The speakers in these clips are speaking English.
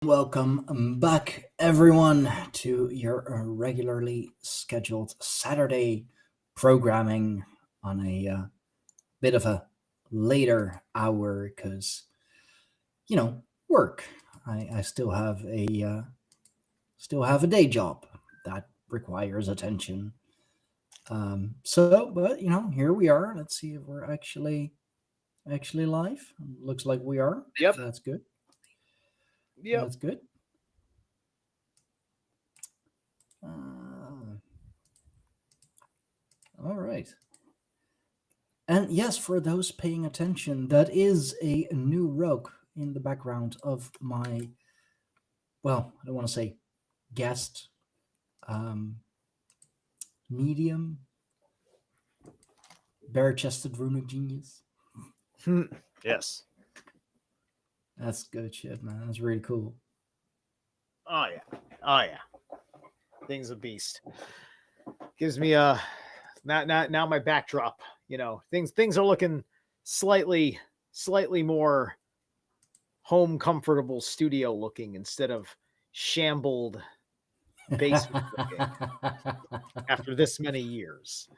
welcome back, everyone, to your regularly scheduled Saturday programming on a bit of a later hour because, work. I still have a day job that requires attention. But here we are. Let's see if we're actually live. Looks like we are. Yep. So that's good. Yep. That's good. All right. And yes, for those paying attention, that is a new rug in the background of my, well, I don't want to say guest, medium, bare-chested Rune genius. Yes. That's good shit, man. That's really cool. Oh yeah. Thing's a beast. Gives me now my backdrop. Things are looking slightly more home comfortable studio looking instead of shambled basement looking after this many years.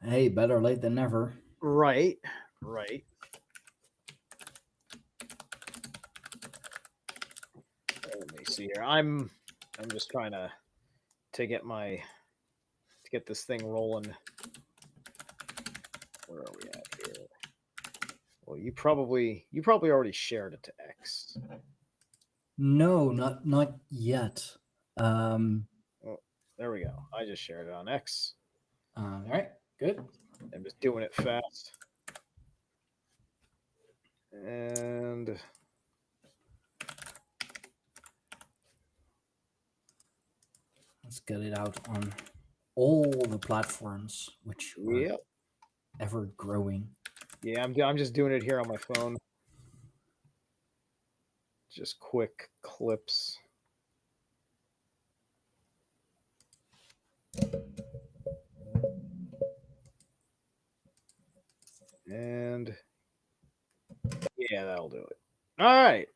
Hey, better late than never. Right. Let me see here. I'm just trying to get this thing rolling. Where are we at here? Well, you probably already shared it to X. No, not yet. Oh, there we go. I just shared it on X. All right, good. I'm just doing it fast. And let's get it out on all the platforms, which are ever growing. Yeah, I'm just doing it here on my phone. Just quick clips. And yeah, that'll do it. All right.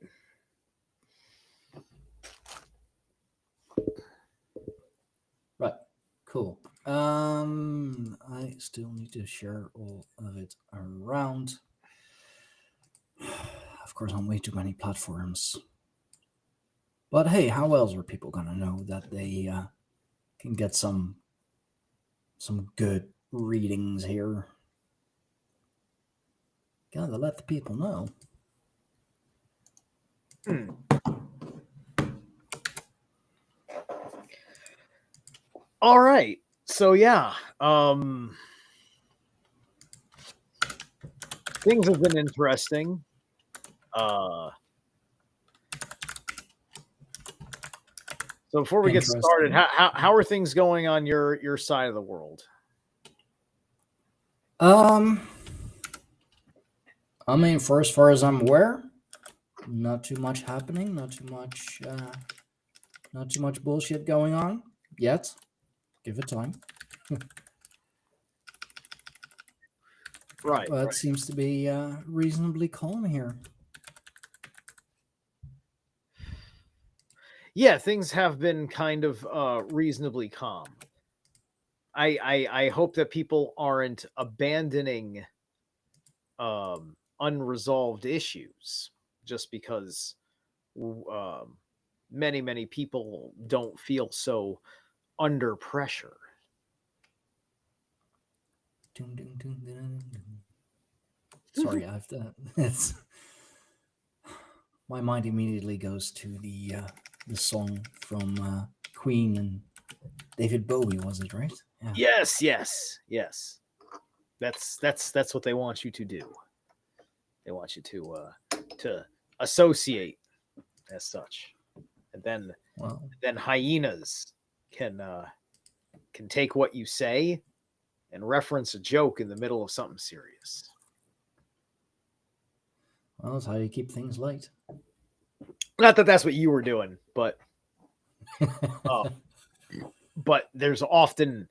Right. Cool. I still need to share all of it around. Of course, on way too many platforms. But hey, how else are people gonna know that they can get some good readings here? Gotta let the people know. All right. So yeah, things have been interesting. So before we get started, how are things going on your side of the world? I mean, for as far as I'm aware, not too much happening, not too much bullshit going on yet. Give it time. Right. But it seems to be reasonably calm here. Yeah, things have been kind of reasonably calm. I hope that people aren't abandoning unresolved issues just because many people don't feel so under pressure. Sorry, I have to. It's my mind immediately goes to the song from Queen and David Bowie. Was it right? Yeah. Yes. That's what they want you to do. They want you to associate as such, and then hyenas can take what you say and reference a joke in the middle of something serious. Well, that's how you keep things light. Not that that's what you were doing, but but it's often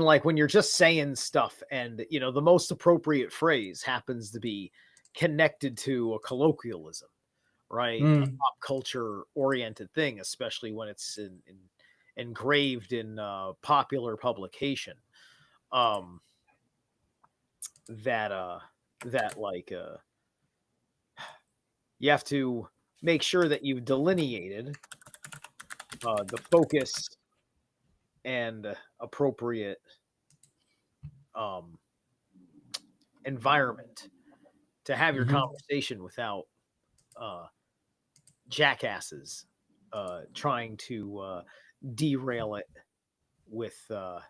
like when you're just saying stuff and the most appropriate phrase happens to be connected to a colloquialism right? A pop culture oriented thing, especially when it's engraved in popular publication. That like you have to make sure that you've delineated the focus and appropriate environment to have your conversation without jackasses trying to derail it with the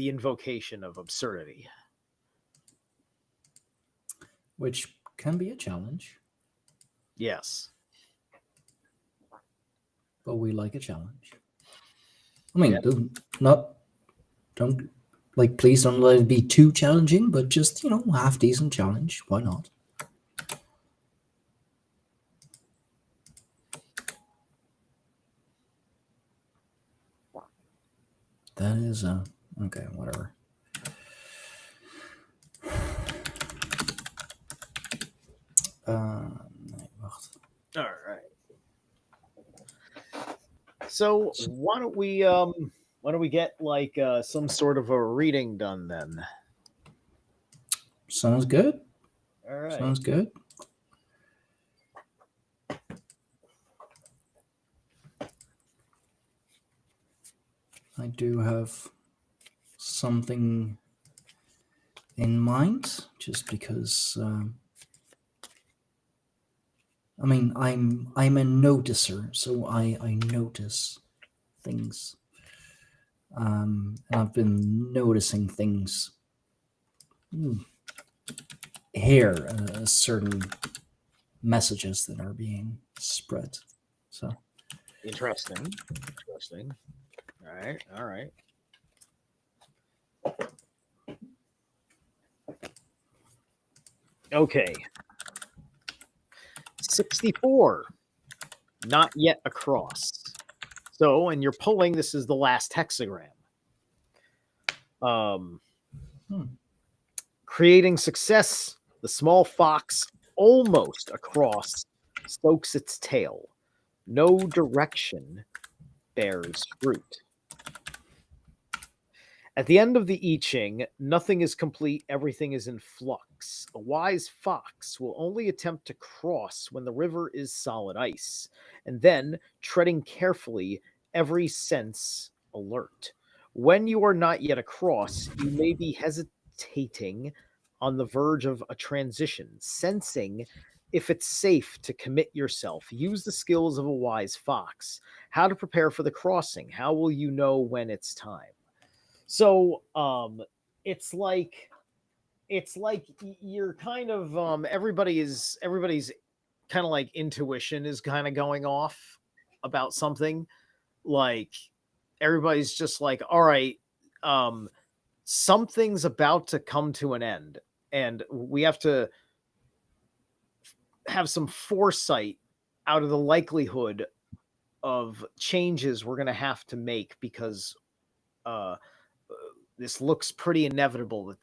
invocation of absurdity. Which can be a challenge. Yes. But we like a challenge. I mean, don't like, please don't let it be too challenging, but just, half decent challenge. Why not? That is okay, whatever. Nee, wacht. All right. So why don't we get like some sort of a reading done then? Sounds good. All right. Sounds good. I do have something in mind, just because I mean, I'm a noticer, so I notice things, and I've been noticing things here, certain messages that are being spread. So interesting. All right. Okay. 64. Not yet across. So, and you're pulling, this is the last hexagram. Creating success, the small fox almost across soaks its tail. No direction bears fruit. At the end of the I Ching, nothing is complete, everything is in flux. A wise fox will only attempt to cross when the river is solid ice, and then, treading carefully, every sense alert. When you are not yet across, you may be hesitating on the verge of a transition, sensing if it's safe to commit yourself. Use the skills of a wise fox. How to prepare for the crossing. How will you know when it's time? So it's like you're kind of everybody's kind of like intuition is kind of going off about something. Like everybody's just like, all right, something's about to come to an end, and we have to have some foresight out of the likelihood of changes we're going to have to make, because this looks pretty inevitable, that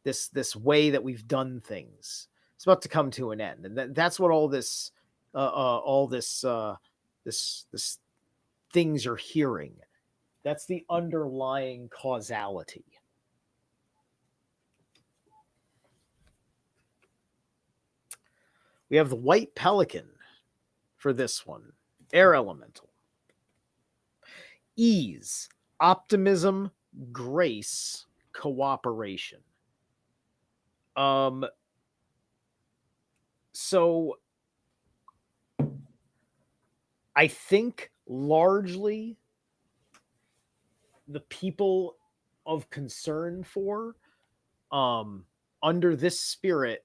this way that we've done things, it's about to come to an end. And that's what all this things you're hearing, that's the underlying causality. We have the white pelican for this one. Air elemental. Ease, optimism, grace, cooperation. So I think largely the people of concern for under this spirit,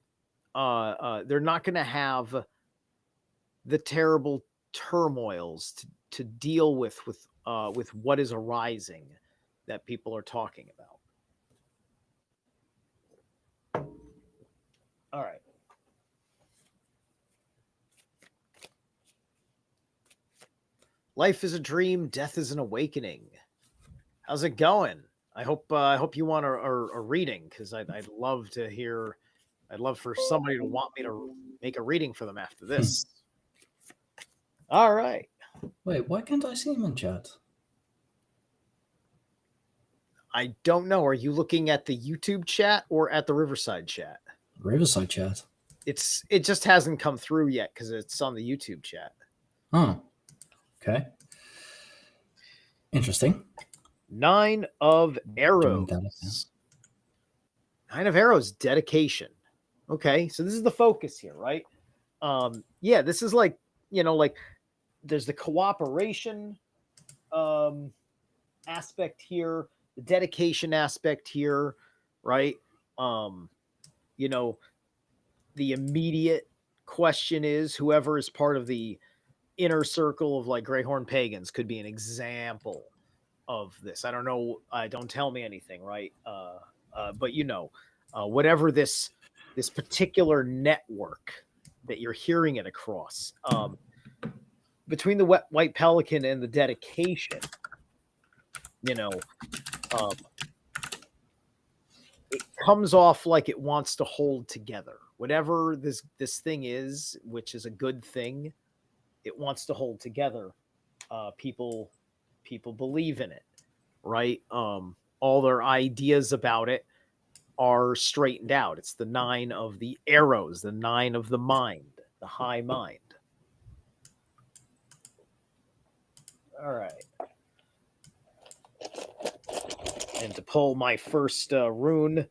they're not going to have the terrible turmoils to deal with what is arising that people are talking about. All right. Life is a dream, death is an awakening. How's it going? I hope you want a reading, because I'd love to hear. I'd love for somebody to want me to make a reading for them after this. All right. Wait, why can't I see him in chat? I don't know. Are you looking at the YouTube chat or at the Riverside chat? Riverside chat. It just hasn't come through yet because it's on the YouTube chat. Oh, okay. Interesting. 9 of Doing that again. arrows. 9 of arrows, dedication. Okay, so this is the focus here, right? Yeah, this is like, like there's the cooperation aspect here, the dedication aspect here, right? The immediate question is whoever is part of the inner circle of like Greyhorn Pagans could be an example of this. I don't know. Don't tell me anything, right? But whatever this particular network that you're hearing it across, between the White Pelican and the dedication, it comes off like it wants to hold together. Whatever this thing is, which is a good thing, it wants to hold together. People believe in it, right? All their ideas about it are straightened out. It's the 9 of the arrows, the 9 of the mind, the high mind. All right. And to pull my first rune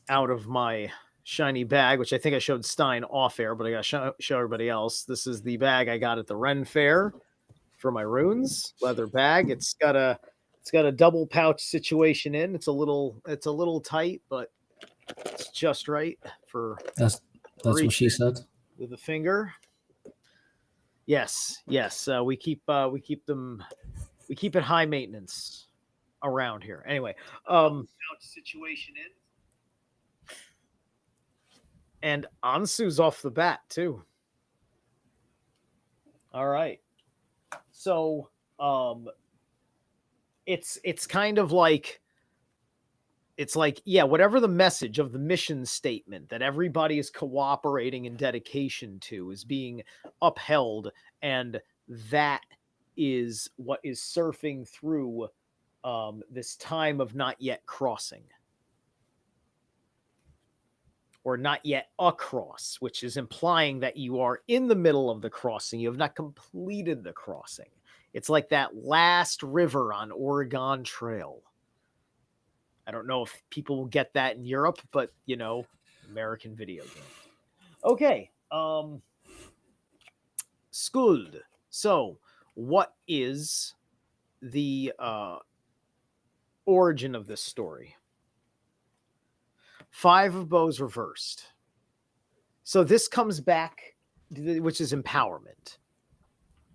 out of my shiny bag, which I think I showed Stein off air, but I got to show everybody else. This is the bag I got at the Ren Fair for my runes, leather bag. It's got a double pouch situation in. It's a little tight, but it's just right for That's what she said. With a finger. Yes. We keep it high maintenance around here. Anyway, pouch situation in. And Ansu's off the bat too. All right. So it's kind of like whatever the message of the mission statement that everybody is cooperating in dedication to is being upheld, and that is what is surfing through this time of not yet crossing, or not yet across, which is implying that you are in the middle of the crossing. You have not completed the crossing. It's like that last river on Oregon Trail. I don't know if people will get that in Europe, but American video game. Okay. Skuld. So, what is the origin of this story? 5 of bows reversed. So this comes back, which is empowerment.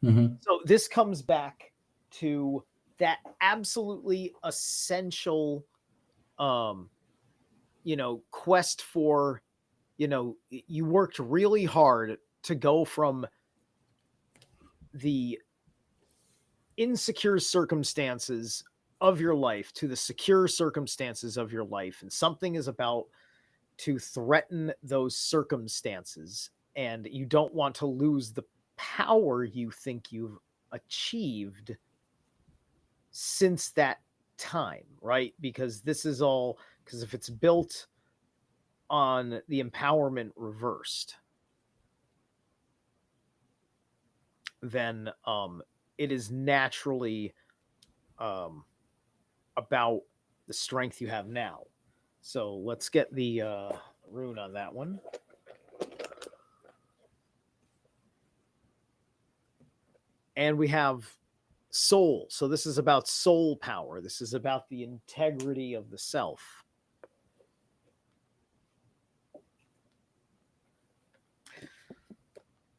Mm-hmm. So this comes back to that absolutely essential, quest for, you worked really hard to go from the insecure circumstances of your life to the secure circumstances of your life, and something is about to threaten those circumstances, and you don't want to lose the power you think you've achieved since that time, right? Because if it's built on the empowerment reversed, then it is naturally about the strength you have now. So let's get the rune on that one. And we have soul. So this is about soul power. This is about the integrity of the self.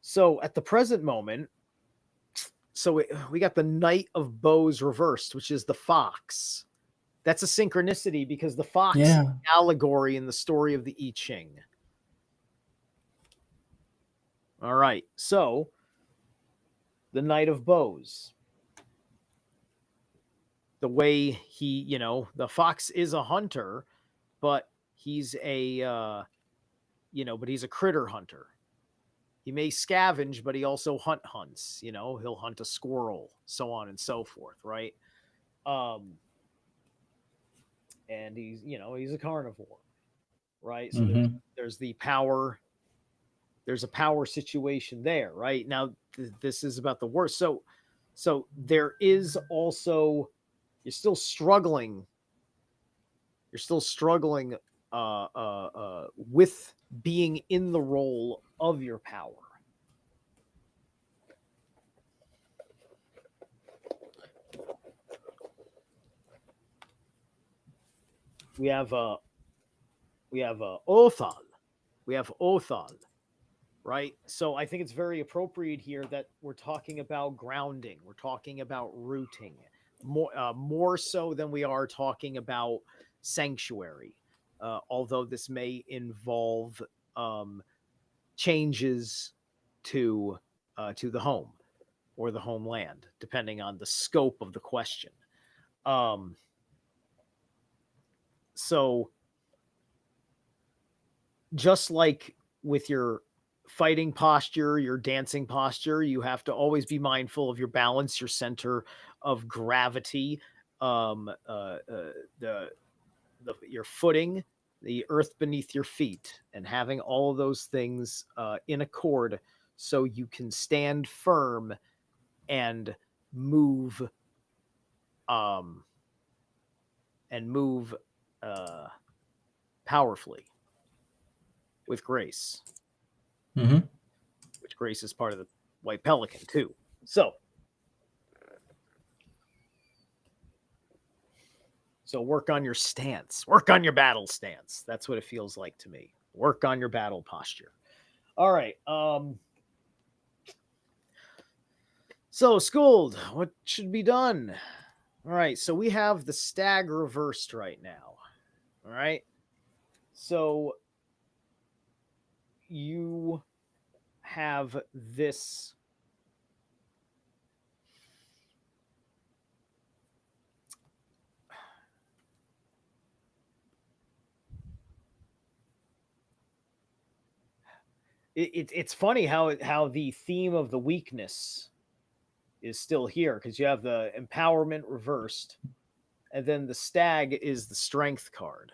So at the present moment, we got the Knight of Bows reversed, which is the fox. That's a synchronicity because the fox is an allegory in the story of the I Ching. All right. So the Knight of Bows. The way he, the fox is a hunter, but he's a, but he's a critter hunter. He may scavenge, but he also hunts. You know, he'll hunt a squirrel, so on and so forth, right? And he's a carnivore, right? So Mm-hmm. there's the power. There's a power situation there, right? Now this is about the worst. So there is also you're still struggling. You're still struggling with being in the role of your power. We have Othal. We have Othal, right? So I think it's very appropriate here that we're talking about grounding. We're talking about rooting more so than we are talking about sanctuary. Although this may involve changes to the home or the homeland, depending on the scope of the question. So just like with your fighting posture, your dancing posture, you have to always be mindful of your balance, your center of gravity, your footing, the earth beneath your feet, and having all of those things in accord so you can stand firm and move powerfully with grace. Mm-hmm. Which grace is part of the White Pelican too. So work on your stance. Work on your battle stance. That's what it feels like to me. Work on your battle posture. All right. So, Skuld, what should be done? All right. So we have the stag reversed right now. All right. So you have this. It's funny how the theme of the weakness is still here because you have the empowerment reversed, and then the stag is the strength card,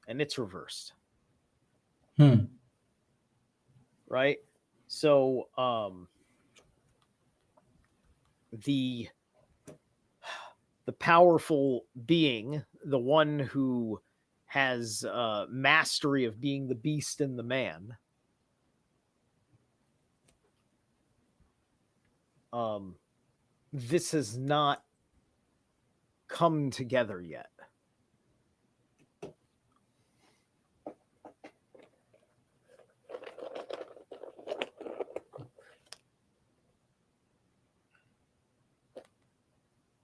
and it's reversed. Right? So the powerful being, the one who has mastery of being the beast and the man, this has not come together yet.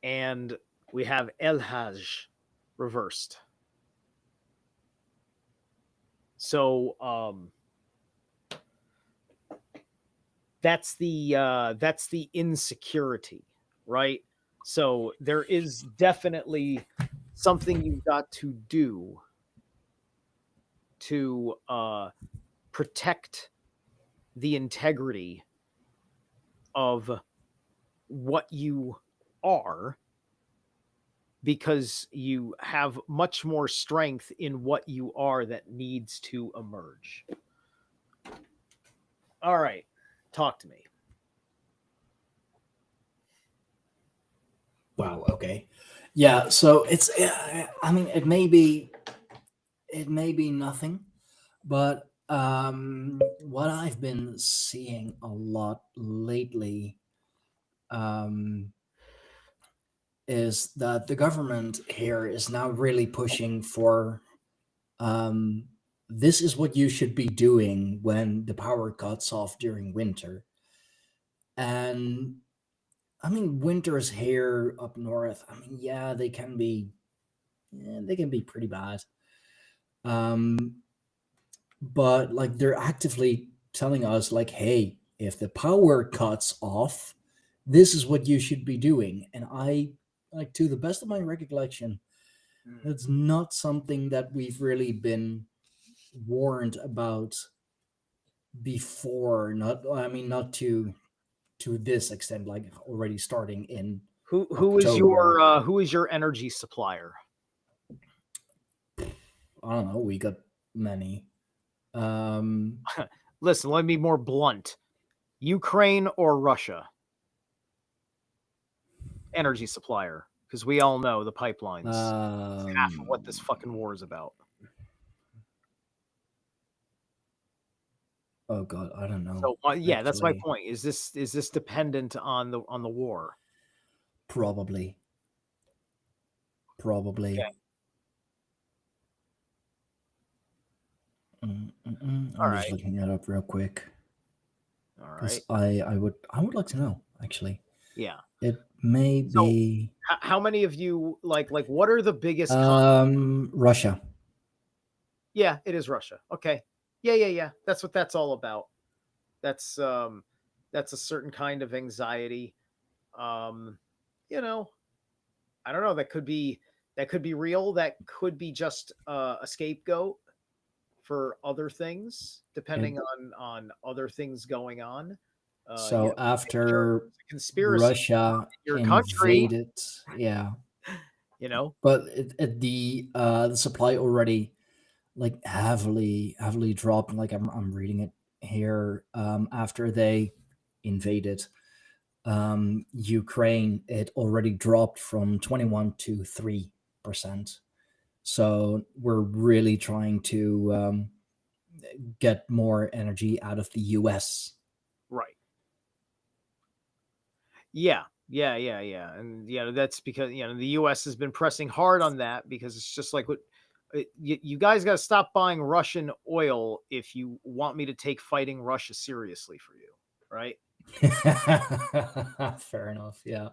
And we have El-Hajj reversed. So that's the insecurity, right? So there is definitely something you've got to do to protect the integrity of what you are, because you have much more strength in what you are that needs to emerge. All right, talk to me. Wow. Okay. Yeah. So it's. I mean, it may be nothing, but what I've been seeing a lot lately is that the government here is now really pushing for this is what you should be doing when the power cuts off during winter. And I mean, winters here up north, I mean, yeah, they can be pretty bad. But like they're actively telling us like, hey, if the power cuts off, this is what you should be doing. And I, like, to the best of my recollection, that's not something that we've really been warned about before, not to this extent, like already starting in Who October. is your energy supplier? I don't know. We got many. Um, Listen, let me be more blunt. Ukraine or Russia? Energy supplier, because we all know the pipelines. It's half of what this fucking war is about. Oh God, I don't know. So yeah, that's my actually. point. Is this dependent on the war? Probably. Okay. I'm All just right. looking that up real quick All because right. I would like to know actually. Yeah. It may So be how many of you like what are the biggest Russia. Yeah, it is Russia. Okay. Yeah. That's what that's all about. That's a certain kind of anxiety. Um, you know, I don't know, that could be real, that could be just a scapegoat for other things, It, depending on other things going on. so after There's a conspiracy Russia in your country, invaded, yeah, you know. but the supply already like heavily dropped. Like I'm reading it here. After they invaded Ukraine, it already dropped from 21 to 3%. So we're really trying to get more energy out of the US. Right. Yeah. And that's because the US has been pressing hard on that, because it's just like, what you guys got to stop buying Russian oil if you want me to take fighting Russia seriously for you, right? Fair enough. Yeah.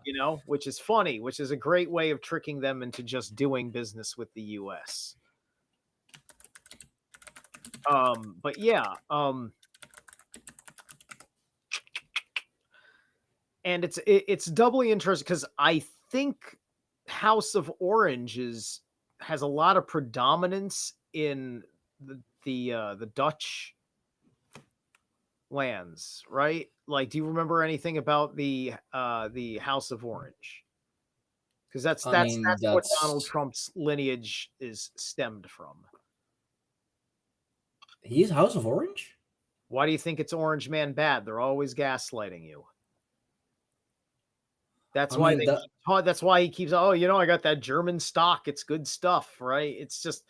Which is funny, which is a great way of tricking them into just doing business with the US. But yeah, and it's doubly interesting because I think House of Orange has a lot of predominance in the Dutch lands, right? Like, do you remember anything about the House of Orange? Because that's I that's mean, that's what Donald that's Trump's lineage is stemmed from. he's House of Orange. Why do you think it's Orange Man bad? They're always gaslighting you. That's I why mean that that's why he keeps, oh, I got that German stock. It's good stuff, right? It's just,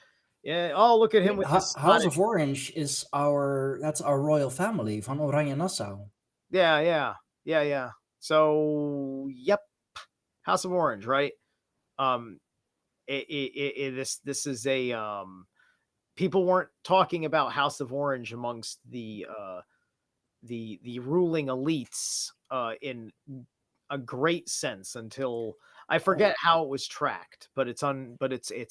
yeah, oh, look at him with his House of Scottish. Orange is that's our royal family van Oranje Nassau. Yeah. So, yep, House of Orange, right? Um, this is a people weren't talking about House of Orange amongst the ruling elites in a great sense until I forget Oh, how it was tracked, but it's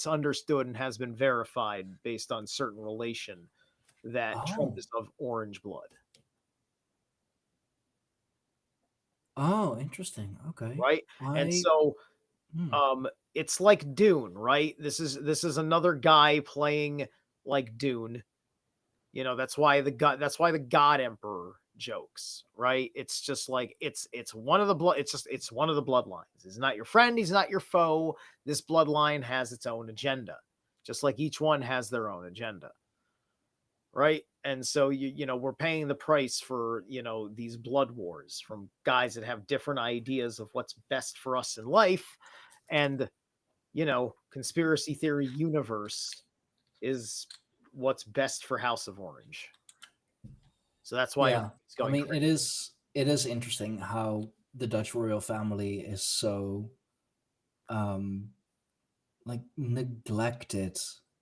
understood and has been verified based on certain relation that Trump oh, is of orange blood, oh, interesting. Okay, right? And I so hmm. it's like Dune, right? This is another guy playing like Dune. That's why the God Emperor jokes, right? It's just like it's one of the blood it's one of the bloodlines. He's not your friend, he's not your foe. This bloodline has its own agenda, just like each one has their own agenda, right? And so we're paying the price for these blood wars from guys that have different ideas of what's best for us in life. And conspiracy theory universe is what's best for House of Orange. So that's why Yeah, everything's I going mean crazy. it is interesting how the Dutch royal family is so um like neglected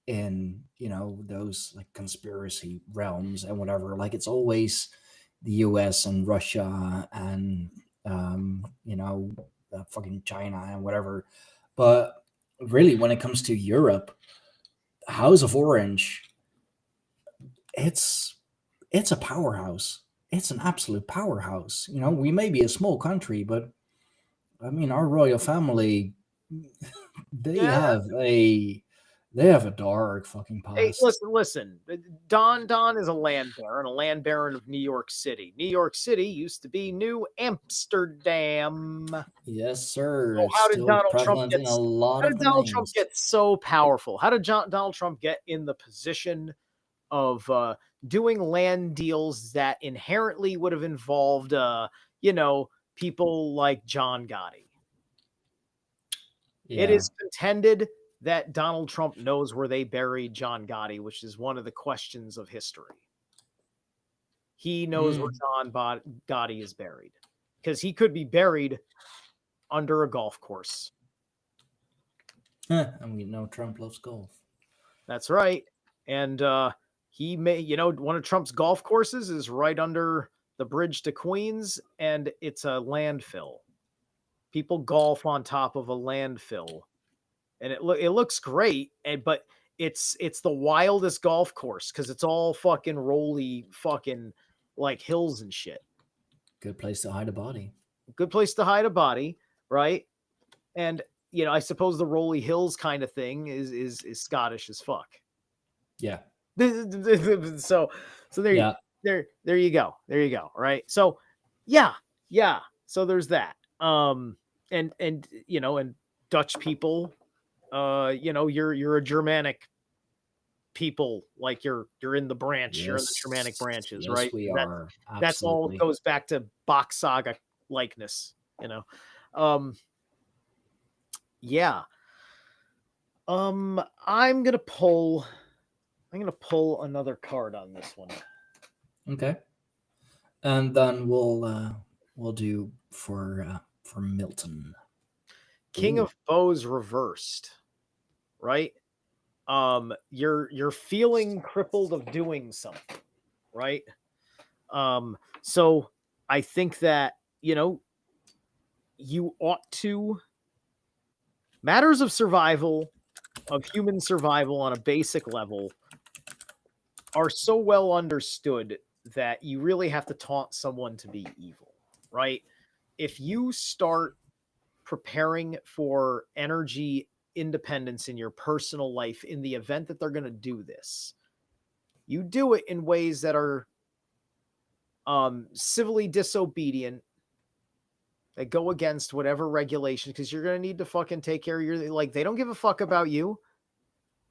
in those like conspiracy realms and whatever. Like it's always the US and Russia and fucking China and whatever. But really, when it comes to Europe, House of Orange, it's it's a powerhouse. It's an absolute powerhouse. We may be a small country, but I mean, our royal family, they Yeah, have a They have a dark fucking Hey, past. listen. Don is a land baron, of New York City. New York City used to be New Amsterdam. Yes, sir. So It's still prevalent in a lot how of did the Donald Trump names. get so powerful? How did Donald Trump get in the position of doing land deals that inherently would have involved, people like John Gotti? It Yeah. is contended that Donald Trump knows where they buried John Gotti, which is one of the questions of history. He knows where John Gotti is buried because he could be buried under a golf course. And we know Trump loves golf. That's right. And he may, one of Trump's golf courses is right under the bridge to Queens, and it's a landfill. People golf on top of a landfill, and it looks great. But it's the wildest golf course because it's all fucking rolly, fucking like hills and shit. Good place to hide a body. Good place to hide a body, right? And I suppose the rolly hills kind of thing is Scottish as fuck. Yeah. so there Yeah. there you go. There you go. Right. So yeah. So there's that. And Dutch people, you're a Germanic people, like you're in the branch, you're in the Germanic branches, Yes, right? we are. That's all Absolutely. goes back to Bach saga likeness, yeah. I'm gonna pull another card on this one. Okay. And then we'll do for Milton. King of Bows reversed, right? You're feeling crippled of doing something, right? So I think that you ought to, matters of survival, of human survival on a basic level, are so well understood that you really have to taunt someone to be evil, right? If you start preparing for energy independence in your personal life in the event that they're going to do this, you do it in ways that are civilly disobedient, that go against whatever regulation, because you're going to need to fucking take care of they don't give a fuck about you.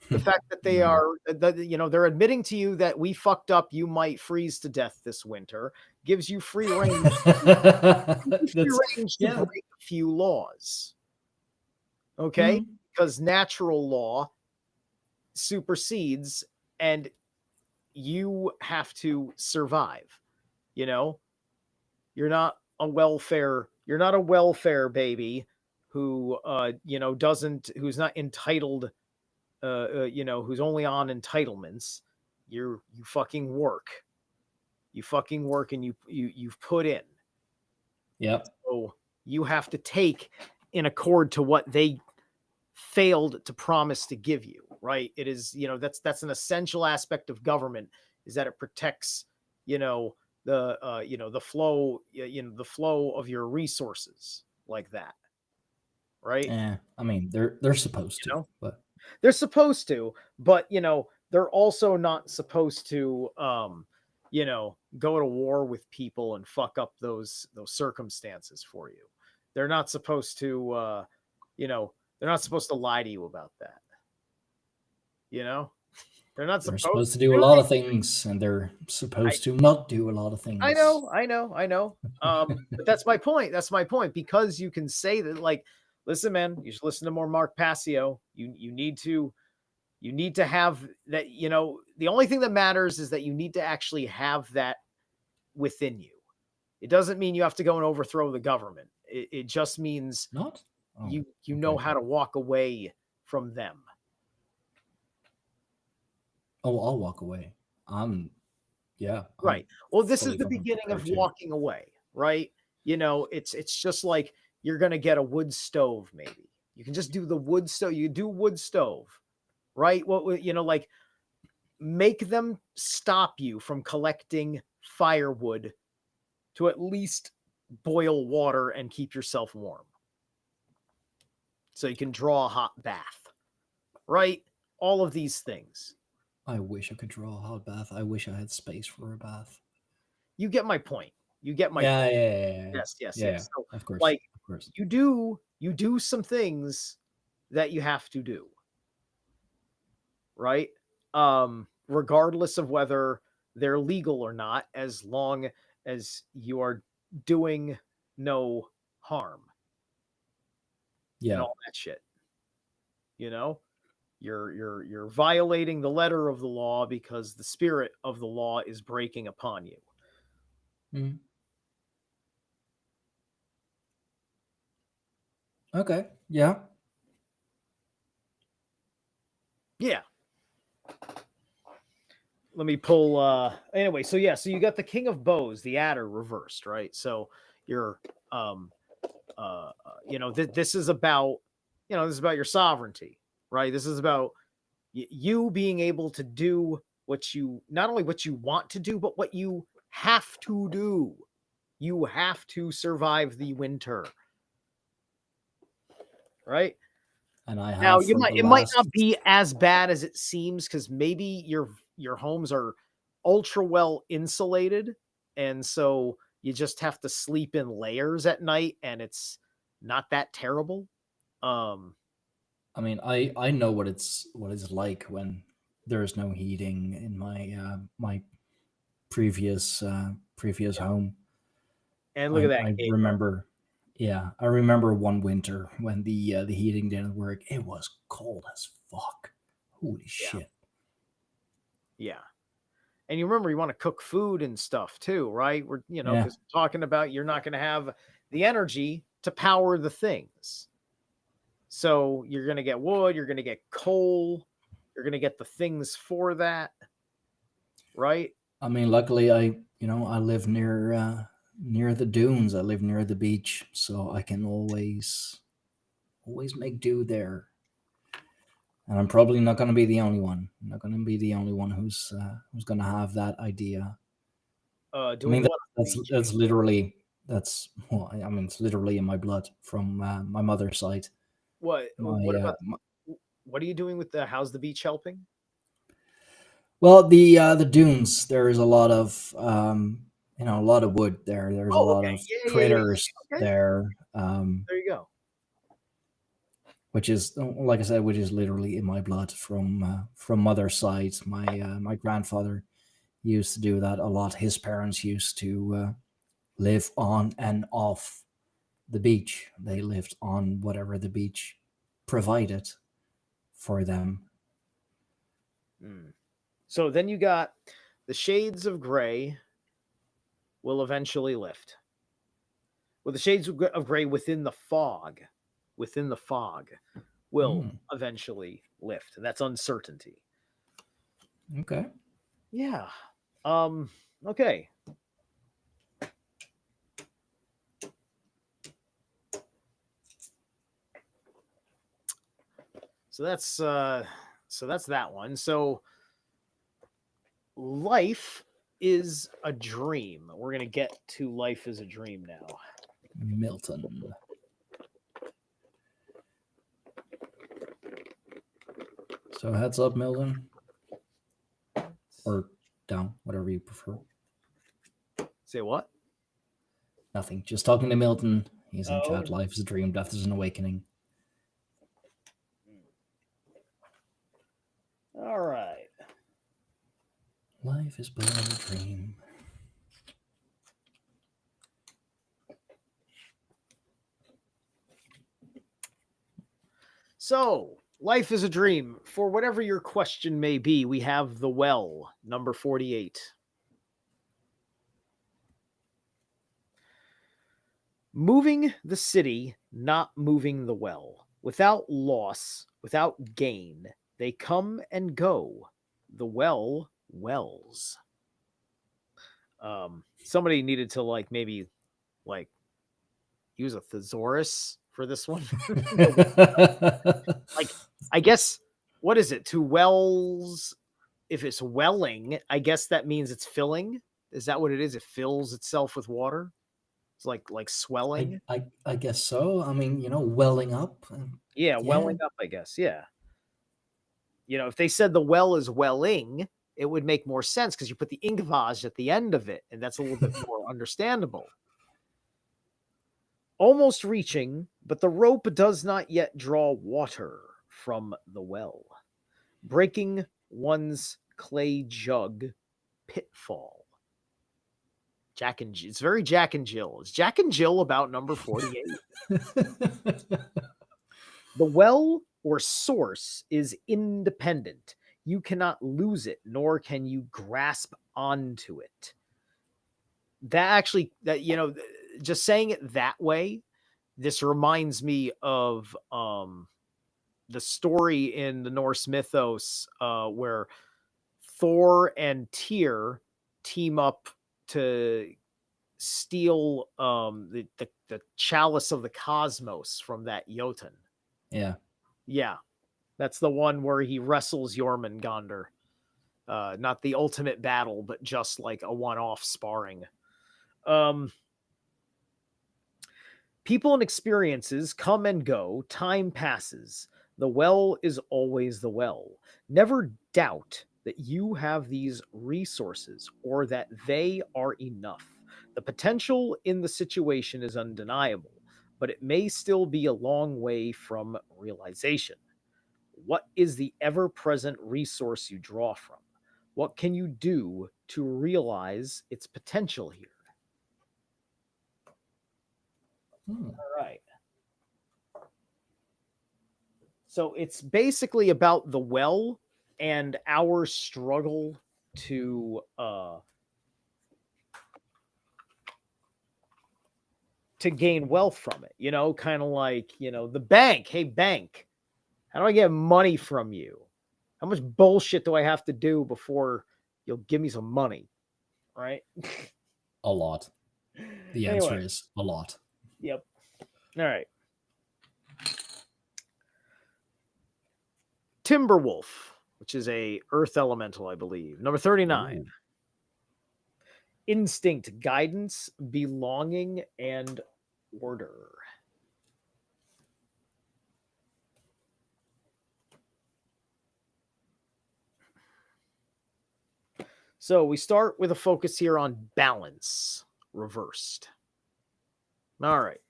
The fact that they are, they're admitting to you that we fucked up, you might freeze to death this winter, gives you free range. To break a few laws. Okay? Because natural law supersedes, and you have to survive. You're not a welfare baby who who's not entitled, who's only on entitlements. You fucking work. You fucking work, and you've put in. Yep. So you have to take in accord to what they failed to promise to give you, right? It is, that's an essential aspect of government, is that it protects, the flow, the flow of your resources, like that, right? Yeah, I mean, they're supposed to, but they're supposed to, but they're also not supposed to, go to war with people and fuck up those circumstances for you. They're not supposed to, they're not supposed to lie to you about that. They're not supposed to do a lot of things, and they're supposed to not do a lot of things. I know. But that's my point. Because you can say that, like, listen, man, you should listen to more Mark Passio. You need to have that. The only thing that matters is that you need to actually have that within you. It doesn't mean you have to go and overthrow the government. It just means not. You know how to walk away from them. Oh, I'll walk away. Right. Well, this is the beginning of walking away, right? It's just like you're going to get a wood stove, maybe. You can just do the wood stove. You do wood stove, right? What, like, make them stop you from collecting firewood to at least boil water and keep yourself warm, so you can draw a hot bath, right? all of these things. I wish I could draw a hot bath. I wish I had space for a bath. You get my point. You get my Yeah, point. yeah, yeah, yeah, Yes, yes, yeah. yes. So, Of course, like, of course. you do some things that you have to do, right? Regardless of whether they're legal or not, as long as you are doing no harm and Yeah. all that shit. You know, you're violating the letter of the law because the spirit of the law is breaking upon you. Mhm. Okay. Yeah. Yeah. Let me pull anyway, so yeah, so you got the King of Bows, the adder reversed, right? So you're um this is about this is about your sovereignty, right? This is about you being able to do what you not only what you want to do, but what you have to do. You have to survive the winter, right? And I Now have for the it might last. not be as bad as it seems because maybe your homes are ultra well insulated, and so you just have to sleep in layers at night, and it's not that terrible. Um, I mean, I know what it's like when there's no heating in my previous home. and look at I that I cave. remember, yeah, I remember one winter when the heating didn't work. It was cold as fuck. Holy Yeah, shit! yeah. And you remember you want to cook food and stuff too, right? We're Yeah, because we're talking about you're not going to have the energy to power the things. So you're going to get wood, you're going to get coal, you're going to get the things for that, right? I mean, luckily I live near the dunes. I live near the beach, so I can always make do there. And I'm probably not going to be the only one. I'm not going to be the only one who's going to have that idea. I Doing mean, what on the beach? that's literally I mean, it's literally in my blood from my mother's side. What My, about what are you doing with the how's the beach helping? well, the dunes. There is a lot of a lot of wood there. There's a Oh, lot okay. of Yeah. critters Okay. there, There you go. which is like I said, which is literally in my blood from mother's side. My grandfather used to do that a lot. His parents used to live on and off the beach. They lived on whatever the beach provided for them. Mm. So then you got the shades of gray will eventually lift. Well, the shades of gray within the fog, will Mm, eventually lift, and that's uncertainty. okay. Yeah. Okay. So that's that one. So life is a dream. We're gonna get to life is a dream now. Milton. So heads up, Milton, or down, whatever you prefer. Say what? Nothing. Just talking to Milton. He's in Oh. chat. Life is a dream. Death is an awakening. All right. Life is but a dream. So, life is a dream. For whatever your question may be, we have the well, number 48. Moving the city, not moving the well. Without loss, without gain, they come and go. The well wells. Somebody needed to maybe like use a thesaurus for this one. Like, I guess, what is it? To wells, if it's welling, I guess that means it's filling. Is that what it is? It fills itself with water. It's like swelling. I guess so. I mean, welling up. Yeah, Yeah. welling up, I guess. Yeah. if they said the well is welling, it would make more sense because you put the ingvaz at the end of it, and that's a little bit more understandable. Almost reaching, but the rope does not yet draw water from the well, breaking one's clay jug pitfall. It's very Jack and Jill. Is Jack and Jill about number 48? The well or source is independent. You cannot lose it, nor can you grasp onto it. Just saying it that way, this reminds me of the story in the Norse mythos where Thor and Tyr team up to steal the chalice of the cosmos from that Jotun. Yeah, that's the one where he wrestles Jormungandr. Not the ultimate battle, but just like a one-off sparring. People and experiences come and go. Time passes. The well is always the well. Never doubt that you have these resources or that they are enough. The potential in the situation is undeniable, but it may still be a long way from realization. What is the ever-present resource you draw from? What can you do to realize its potential here? All right. So it's basically about the well and our struggle to gain wealth from it. Kind of like, the bank. Hey, bank, how do I get money from you? How much bullshit do I have to do before you'll give me some money? Right? A lot. The answer is a lot. Yep. All right. Timberwolf, which is a earth elemental, I believe. Number 39. Ooh. Instinct, guidance, belonging, and order. So we start with a focus here on balance, reversed. All right.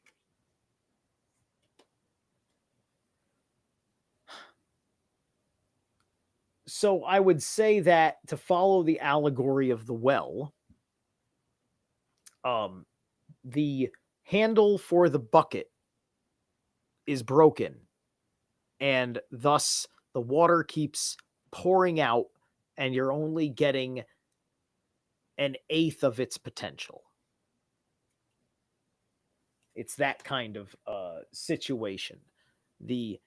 So I would say that to follow the allegory of the well, the handle for the bucket is broken, and thus the water keeps pouring out, and you're only getting an eighth of its potential. It's that kind of situation. The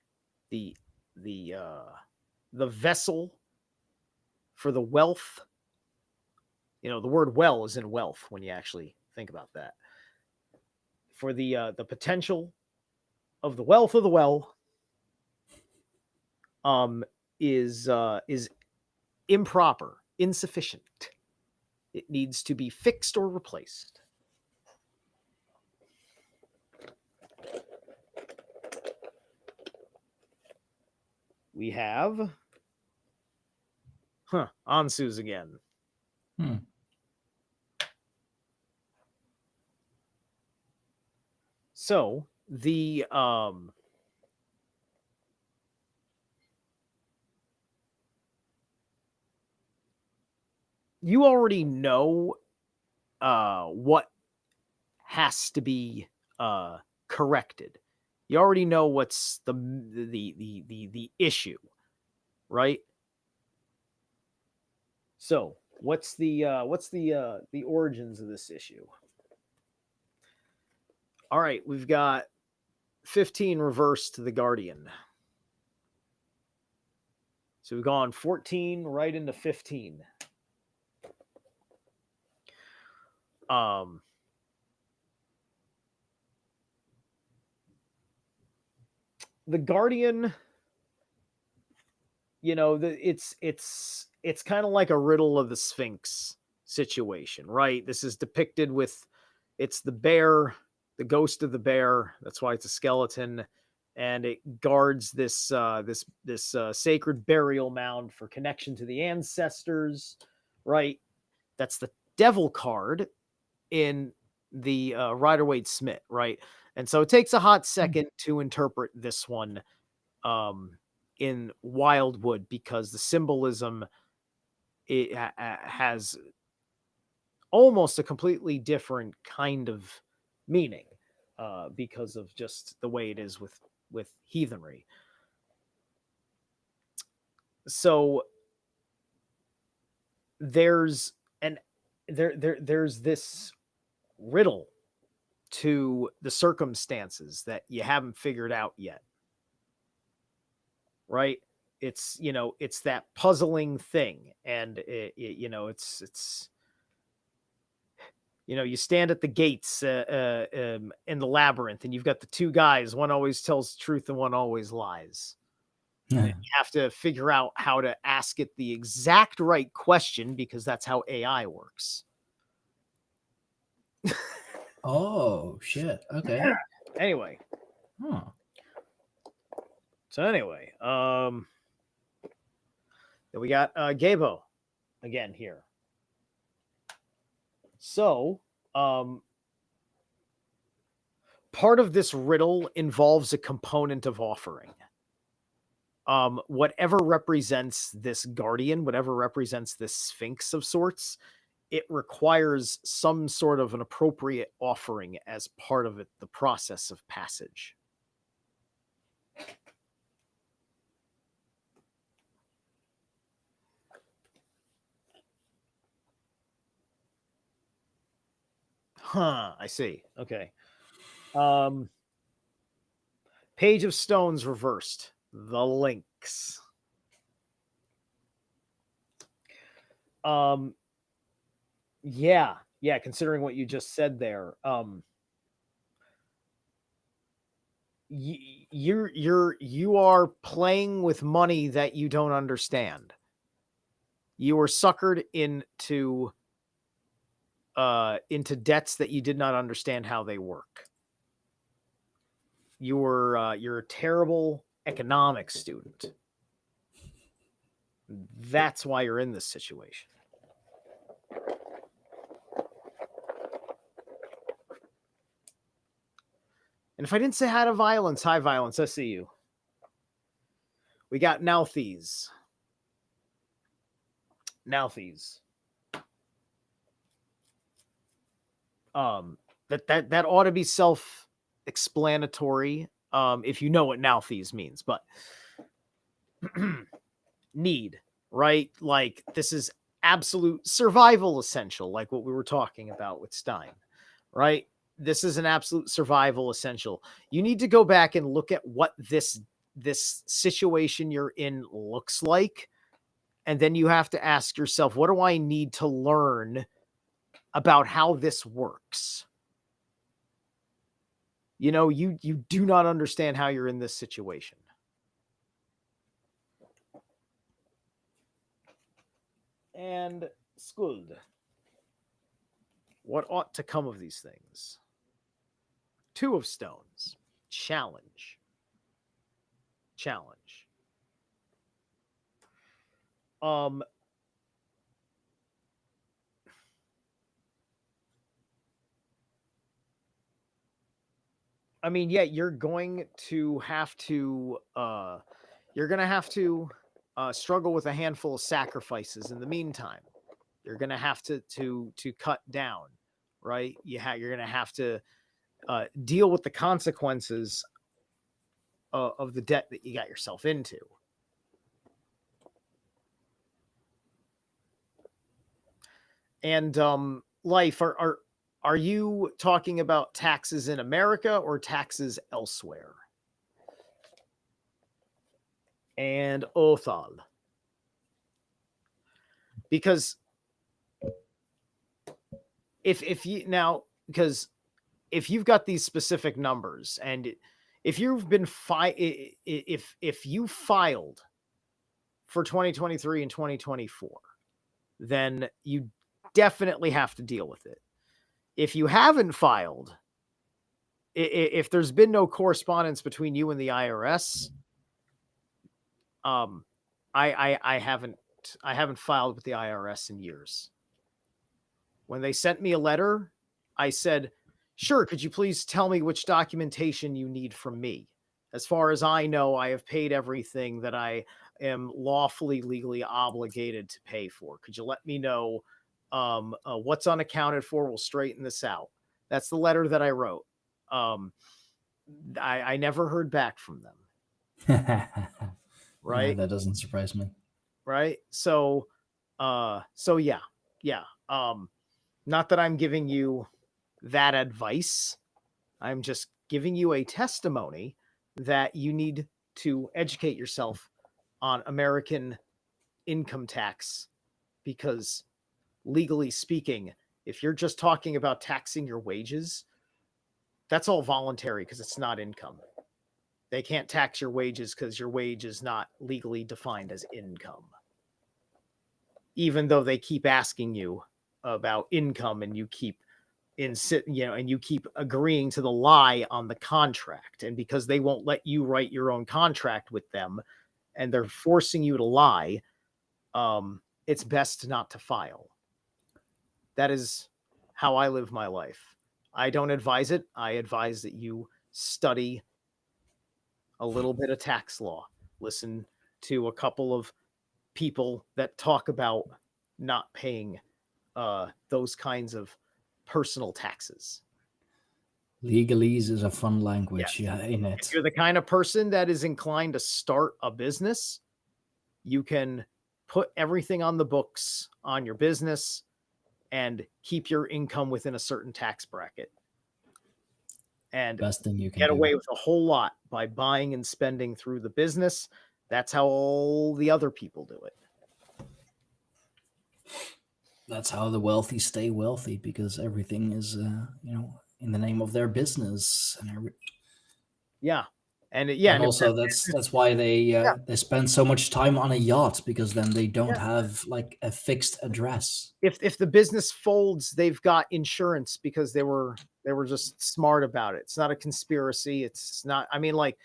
vessel for the wealth, the word well is in wealth when you actually think about that. For the potential of the wealth of the well is improper, insufficient. It needs to be fixed or replaced. We have Ansu's again. So the you already know what has to be corrected. You already know what's the issue, right? So what's the origins of this issue? All right, we've got 15 reversed to the Guardian. So we've gone 14 right into 15. The Guardian, it's kind of like a riddle of the Sphinx situation, right? This is depicted with, it's the bear, the ghost of the bear. That's why it's a skeleton. and it guards this sacred burial mound for connection to the ancestors, right? That's the devil card in the Rider-Waite Smith, right? And so it takes a hot second to interpret this one in Wildwood, because the symbolism has almost a completely different kind of meaning because of just the way it is with heathenry. So there's there's this riddle to the circumstances that you haven't figured out yet, right? It's, you know, it's that puzzling thing, and you know, it's you know, you stand at the gates in the labyrinth, and you've got the two guys. One always tells the truth, and one always lies. Yeah. And you have to figure out how to ask it the exact right question, because that's how AI works. Oh shit. Okay. Anyway. Huh. So anyway, then we got Gabo again here. So, part of this riddle involves a component of offering. Whatever represents this guardian, whatever represents this sphinx of sorts, it requires some sort of an appropriate offering as part of it, the process of passage. Huh, I see. Okay. Page of Stones reversed. The links. Yeah, considering what you just said there. You are playing with money that you don't understand. You were suckered into debts that you did not understand how they work. You're a terrible economics student. That's why you're in this situation. And if I didn't say hi to Violence, hi Violence, I see you. We got Nauthies. That ought to be self-explanatory if you know what Nauthies means, but need, right? Like, this is absolute survival essential, like what we were talking about with Stein, right? This is an absolute survival essential. You need to go back and look at what this situation you're in looks like, and then you have to ask yourself, what do I need to learn about how this works? You know, you do not understand how you're in this situation. And Skuld. What ought to come of these things? Two of Stones. Challenge. I mean, yeah, you're going to have to struggle with a handful of sacrifices in the meantime. You're going to have to cut down, right? You're going to have to deal with the consequences of the debt that you got yourself into. And Life, are you talking about taxes in America or taxes elsewhere? And Othal. Because if you've got these specific numbers, and if you've been if you filed for 2023 and 2024, then you definitely have to deal with it. If you haven't filed, if there's been no correspondence between you and the IRS, I haven't filed with the IRS in years. When they sent me a letter, I said, sure, could you please tell me which documentation you need from me? As far as I know, I have paid everything that I am lawfully, legally obligated to pay for. Could you let me know what's unaccounted for? We'll straighten this out. That's the letter that I wrote. I never heard back from them. Right? Yeah, that doesn't surprise me. Right? So yeah. Not that I'm giving you that advice. I'm just giving you a testimony that you need to educate yourself on American income tax, because legally speaking, if you're just talking about taxing your wages, that's all voluntary because it's not income. They can't tax your wages because your wage is not legally defined as income. Even though they keep asking you about income and you keep and you keep agreeing to the lie on the contract, and because they won't let you write your own contract with them and they're forcing you to lie, it's best not to file. That is how I live my life. I don't advise it. I advise that you study a little bit of tax law, listen to a couple of people that talk about not paying those kinds of personal taxes. Legalese is a fun language, yeah, in it. If you're the kind of person that is inclined to start a business, you can put everything on the books on your business and keep your income within a certain tax bracket. And Best thing you can get do. away with a whole lot by buying and spending through the business. That's how all the other people do it. That's how the wealthy stay wealthy, because everything is, in the name of their business. Yeah. And and also that's why they spend so much time on a yacht, because then they don't have like a fixed address. If the business folds, they've got insurance because they were just smart about it. It's not a conspiracy. It's not, I mean, like,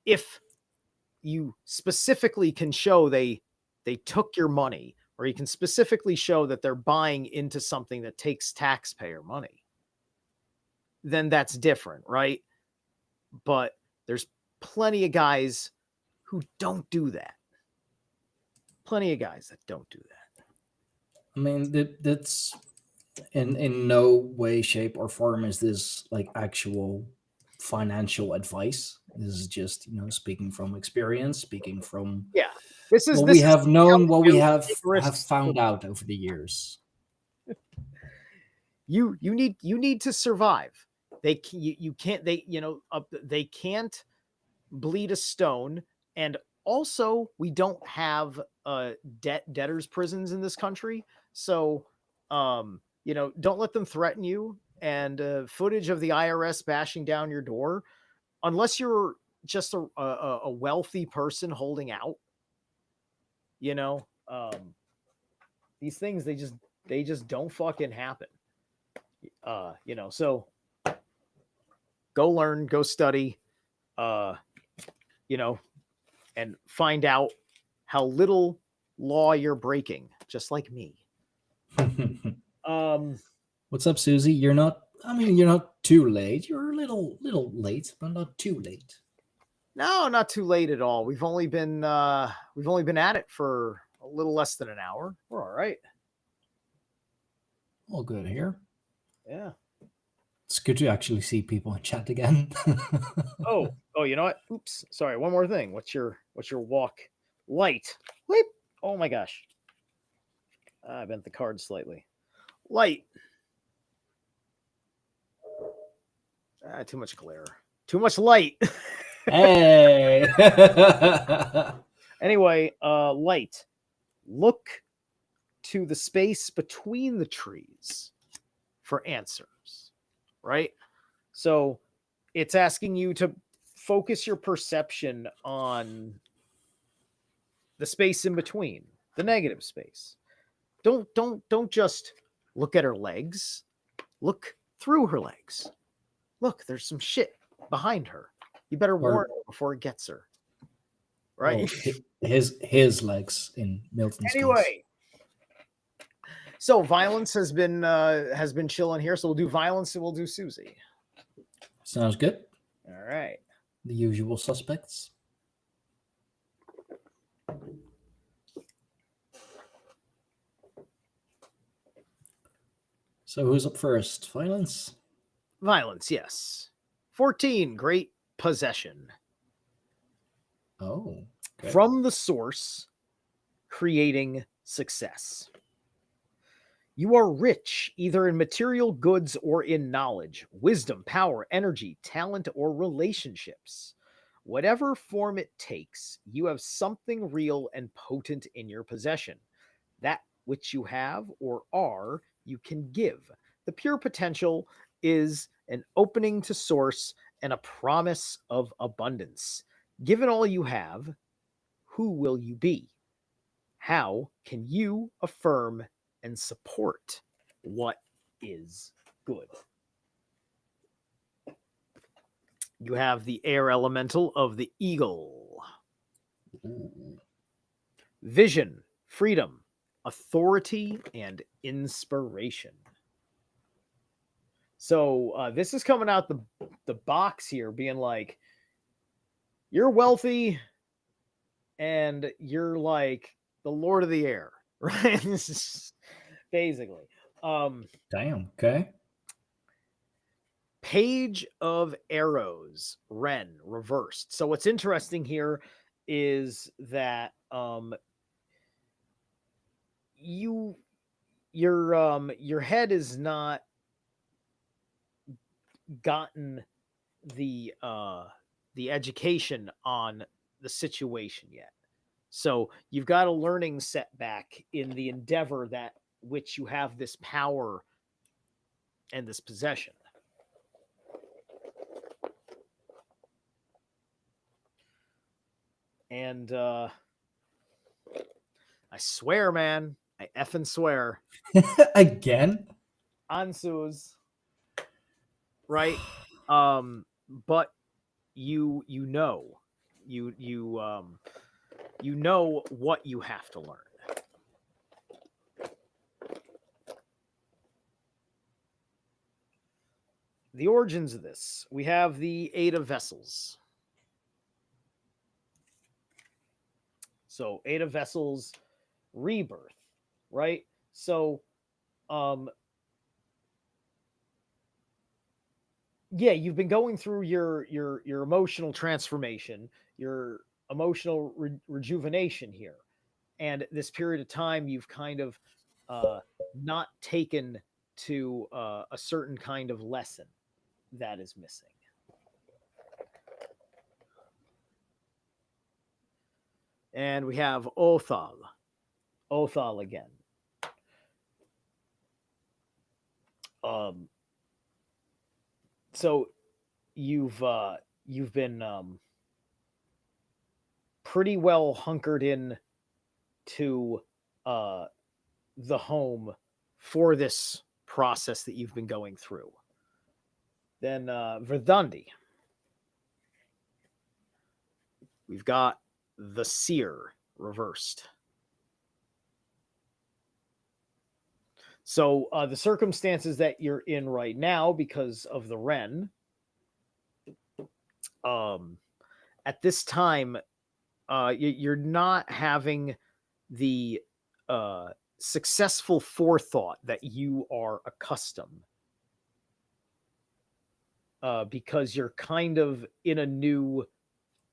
if you specifically can show they took your money, or you can specifically show that they're buying into something that takes taxpayer money, then that's different, right? But there's plenty of guys who don't do that. Plenty of guys that don't do that. I mean, that's in no way, shape, or form is this like actual financial advice. This is just, speaking from experience, speaking from we have known, what we have found out over the years. You need to survive. They can't bleed a stone. And also, we don't have debtors prisons in this country. So, don't let them threaten you. And footage of the IRS bashing down your door, unless you're just a wealthy person holding out, these things, they just don't fucking happen. So go learn, go study, and find out how little law you're breaking, just like me. What's up, Susie? You're not too late. You're a little late, but not too late. No, not too late at all. We've only been at it for a little less than an hour. We're all right. All good here. Yeah. It's good to actually see people in chat again. oh, you know what? Oops. Sorry. One more thing. What's your walk light? Bleep. Oh my gosh. I bent the card slightly. Light. Too much glare. Too much light. Hey. Anyway, light. Look to the space between the trees for answers, right? So it's asking you to focus your perception on the space in between, the negative space. Don't just look at her legs. Look through her legs. Look, there's some shit behind her. You better warn her before it gets her. Right? Oh, his legs in Milton's case. Anyway, so violence has been chilling here. So we'll do violence and we'll do Susie. Sounds good. All right. The usual suspects. So who's up first? Violence? Violence, yes. 14, great possession. Oh. Okay. From the source, creating success. You are rich either in material goods or in knowledge, wisdom, power, energy, talent, or relationships. Whatever form it takes, you have something real and potent in your possession. That which you have or are, you can give. The pure potential is an opening to source and a promise of abundance. Given all you have, who will you be? How can you affirm and support what is good? You have the air elemental of the eagle. Ooh. Vision, freedom, authority, and inspiration. So this is coming out the box here, being like, you're wealthy and you're like the Lord of the Air, right? This is basically. Damn, okay. Page of Arrows, Ren, reversed. So what's interesting here is that your head is not gotten the education on the situation yet. So you've got a learning setback in the endeavor that which you have this power and this possession. And I swear, man, I effing swear. Again? Ansu's right. But you know what you have to learn. The origins of this. We have the 8 of Vessels. So 8 of Vessels, rebirth, right? So yeah, you've been going through your emotional transformation, your emotional rejuvenation here. And this period of time, you've kind of not taken to a certain kind of lesson that is missing. And we have Othal. Othal again. So you've been pretty well hunkered in to the home for this process that you've been going through. Then Verdandi. We've got the Seer reversed. So the circumstances that you're in right now because of the Ren, at this time, you're not having the successful forethought that you are accustomed, because you're kind of in a new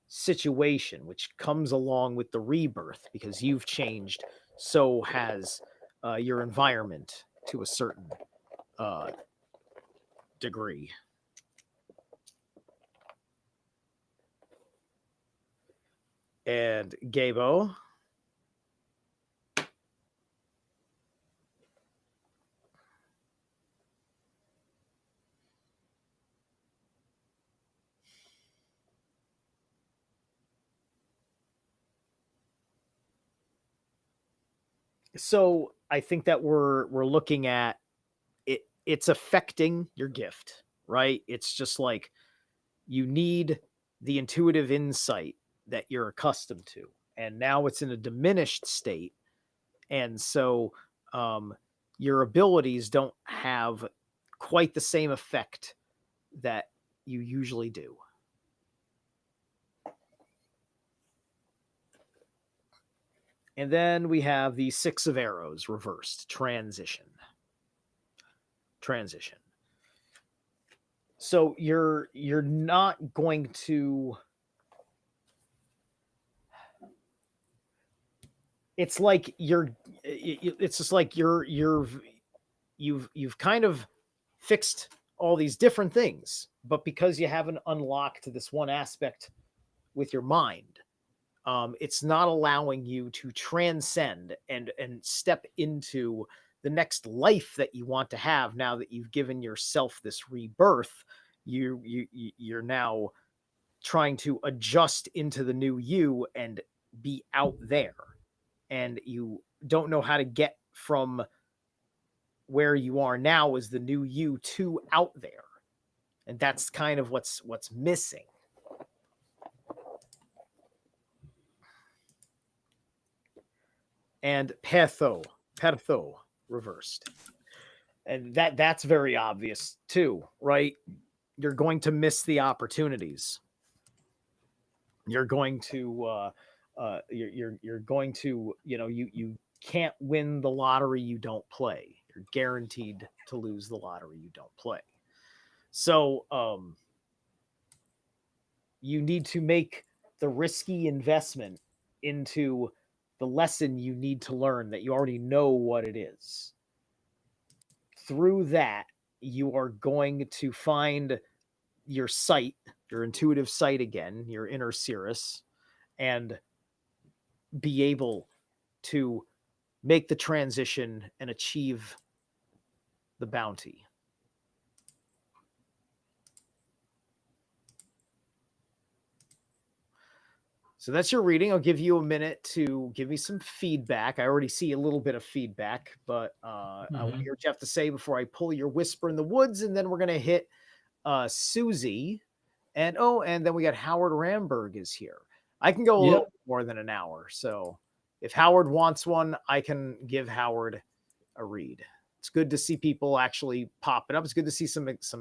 situation, which comes along with the rebirth, because you've changed, so has your environment to a certain degree. And Gabo. So I think that we're looking at it. It's affecting your gift, right? It's just like you need the intuitive insight that you're accustomed to. And now it's in a diminished state. And so your abilities don't have quite the same effect that you usually do. And then we have the 6 of arrows reversed, transition. So you're not going to, it's like it's just like you've kind of fixed all these different things, but because you haven't unlocked this one aspect with your mind, it's not allowing you to transcend and step into the next life that you want to have. Now that you've given yourself this rebirth, you're now trying to adjust into the new you and be out there, and you don't know how to get from where you are now as the new you to out there, and that's kind of what's missing. And Petho reversed. And that's very obvious too, right? You're going to miss the opportunities. You're going to you're going to, you can't win the lottery you don't play. You're guaranteed to lose the lottery you don't play. So you need to make the risky investment into the lesson you need to learn that you already know what it is. Through that, you are going to find your sight, your intuitive sight again, your inner Cirrus, and be able to make the transition and achieve the bounty. So that's your reading. I'll give you a minute to give me some feedback. I already see a little bit of feedback, but I want to hear what you have to say before I pull your Whisper in the Woods, and then we're going to hit Susie. And then we got Howard Ramberg is here. I can go a little more than an hour. So if Howard wants one, I can give Howard a read. It's good to see people actually popping up. It's good to see some activity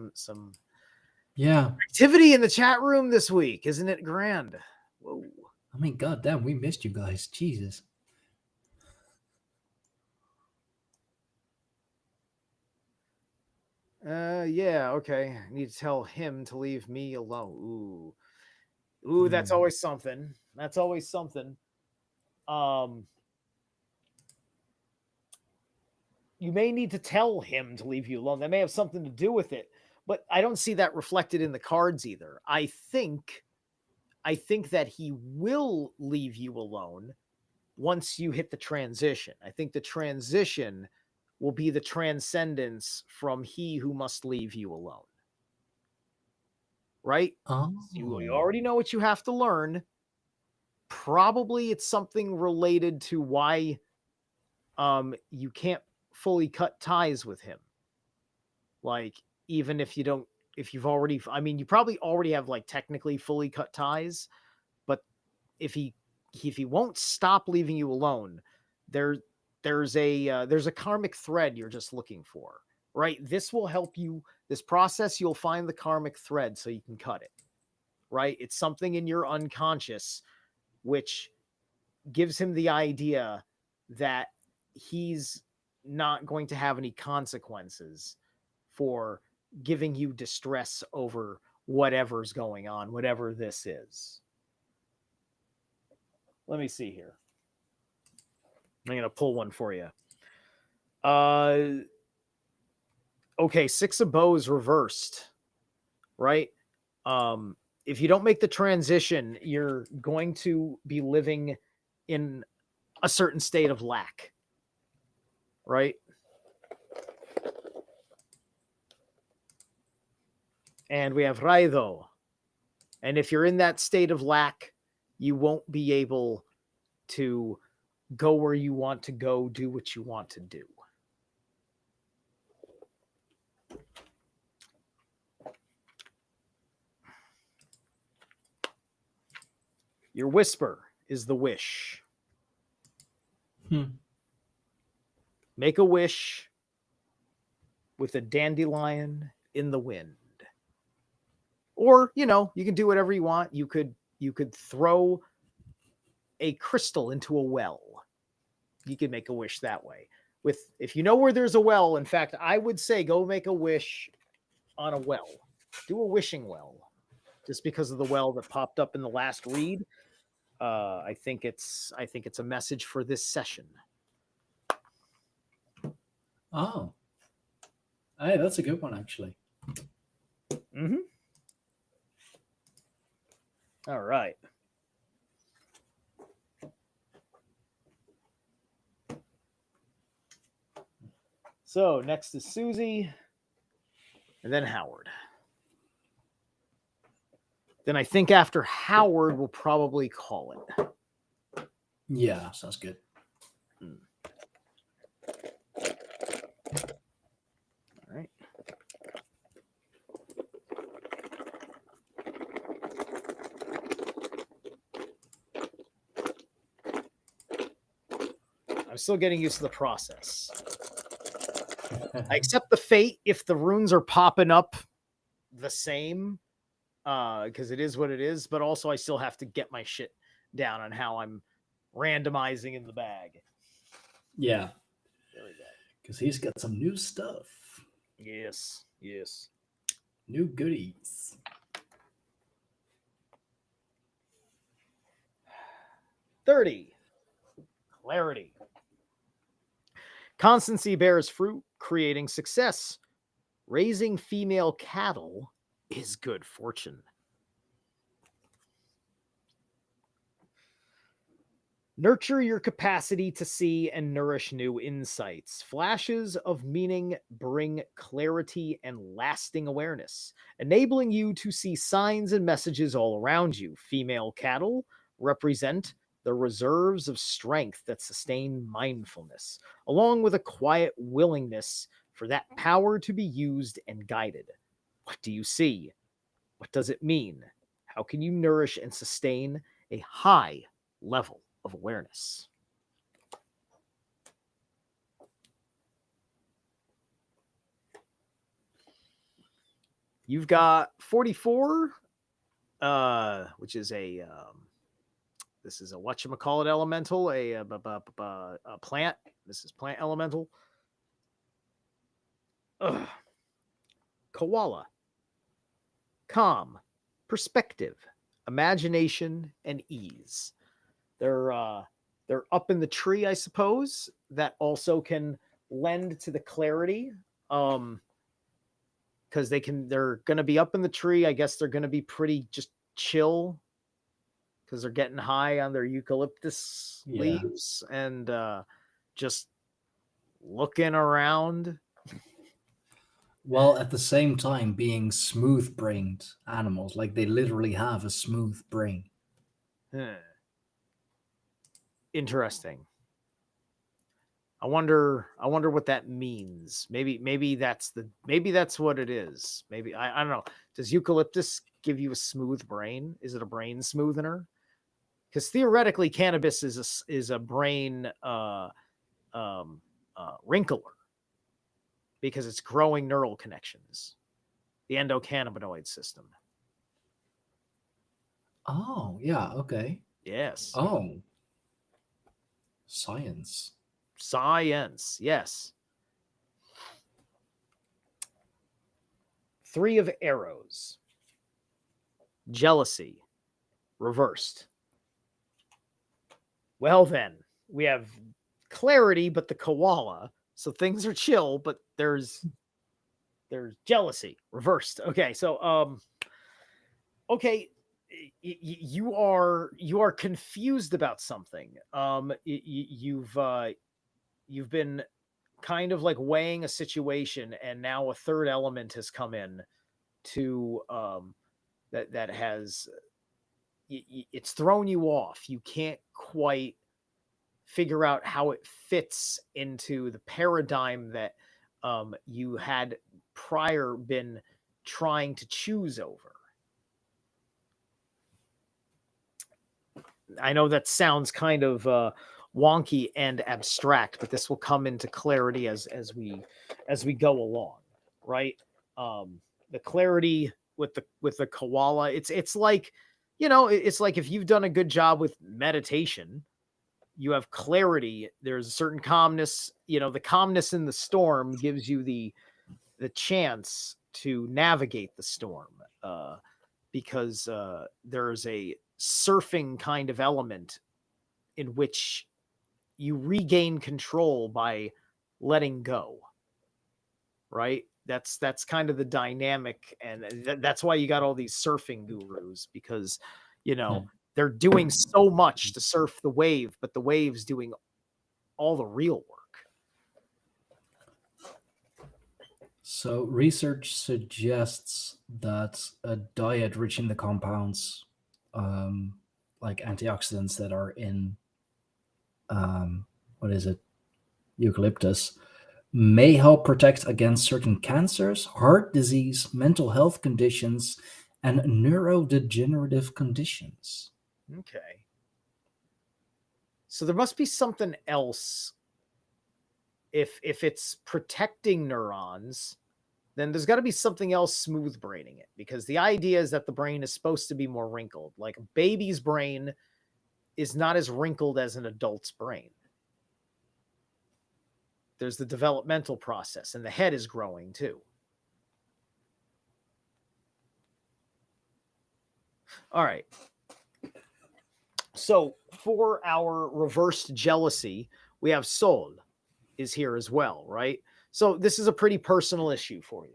in the chat room this week. Isn't it grand? Whoa. I mean, goddamn, we missed you guys. Jesus. Yeah, okay. I need to tell him to leave me alone. Ooh, that's always something. That's always something. You may need to tell him to leave you alone. That may have something to do with it, but I don't see that reflected in the cards either. I think that he will leave you alone once you hit the transition. I think the transition will be the transcendence from he who must leave you alone. Right? You already know what you have to learn. Probably it's something related to why you can't fully cut ties with him. Like, even if you've already, I mean, you probably already have like technically fully cut ties, but if he won't stop leaving you alone, there's a karmic thread you're just looking for, right? This will help you. This process, you'll find the karmic thread so you can cut it, right? It's something in your unconscious which gives him the idea that he's not going to have any consequences for giving you distress over whatever's going on, whatever this is. Let me see here. I'm going to pull one for you. Okay, 6 of bows reversed, right? If you don't make the transition, you're going to be living in a certain state of lack, right? And we have Raido. And if you're in that state of lack, you won't be able to go where you want to go, do what you want to do. Your whisper is the wish. Make a wish with a dandelion in the wind. Or, you can do whatever you want. You could throw a crystal into a well. You could make a wish that way. If you know where there's a well, in fact, I would say go make a wish on a well. Do a wishing well. Just because of the well that popped up in the last read. I think it's a message for this session. Oh. Hey, that's a good one, actually. Mm-hmm. All right. So next is Susie, and then Howard. Then I think after Howard, we'll probably call it. Yeah, sounds good. All right. I'm still getting used to the process. I accept the fate if the runes are popping up the same, because it is what it is, but also I still have to get my shit down on how I'm randomizing in the bag. Yeah. Because he's got some new stuff. Yes. New goodies. $30. Clarity. Constancy bears fruit, creating success. Raising female cattle is good fortune. Nurture your capacity to see and nourish new insights. Flashes of meaning bring clarity and lasting awareness, enabling you to see signs and messages all around you. Female cattle represent the reserves of strength that sustain mindfulness, along with a quiet willingness for that power to be used and guided. What do you see? What does it mean? How can you nourish and sustain a high level of awareness? You've got 44, which is a this is a whatchamacallit elemental, a plant. This is plant elemental. Koala. Calm, perspective, imagination, and ease. They're up in the tree, I suppose. That also can lend to the clarity. Because they're gonna be up in the tree. I guess they're gonna be pretty just chill because they're getting high on their eucalyptus leaves and just looking around. While at the same time being smooth-brained animals, like they literally have a smooth brain. Interesting. I wonder what that means. Maybe that's what it is. Maybe I don't know. Does eucalyptus give you a smooth brain? Is it a brain smoothener? Because theoretically, cannabis is a brain wrinkler because it's growing neural connections, the endocannabinoid system. Oh yeah, okay. Yes. Oh, science. Yes. 3 of arrows. Jealousy reversed. Well then, we have clarity, but the koala. So things are chill, but there's jealousy reversed. Okay, so okay, you are confused about something. You've been kind of like weighing a situation, and now a third element has come in to that has it's thrown you off. You can't quite figure out how it fits into the paradigm that you had prior been trying to choose over. I know that sounds kind of wonky and abstract, but this will come into clarity as we go along, right? The clarity with the koala, it's like, it's like if you've done a good job with meditation, you have clarity. There's a certain calmness. The calmness in the storm gives you the chance to navigate the storm, because there's a surfing kind of element in which you regain control by letting go, right? That's kind of the dynamic, and that's why you got all these surfing gurus, because they're doing so much to surf the wave, but the wave's doing all the real work. So research suggests that a diet rich in the compounds, like antioxidants that are in, what is it, eucalyptus, may help protect against certain cancers, heart disease, mental health conditions, and neurodegenerative conditions. Okay. So there must be something else. If it's protecting neurons, then there's got to be something else smooth braining it, because the idea is that the brain is supposed to be more wrinkled. Like a baby's brain is not as wrinkled as an adult's brain. There's the developmental process, and the head is growing too. All right. So for our reversed jealousy, we have Sol is here as well, right? So this is a pretty personal issue for you.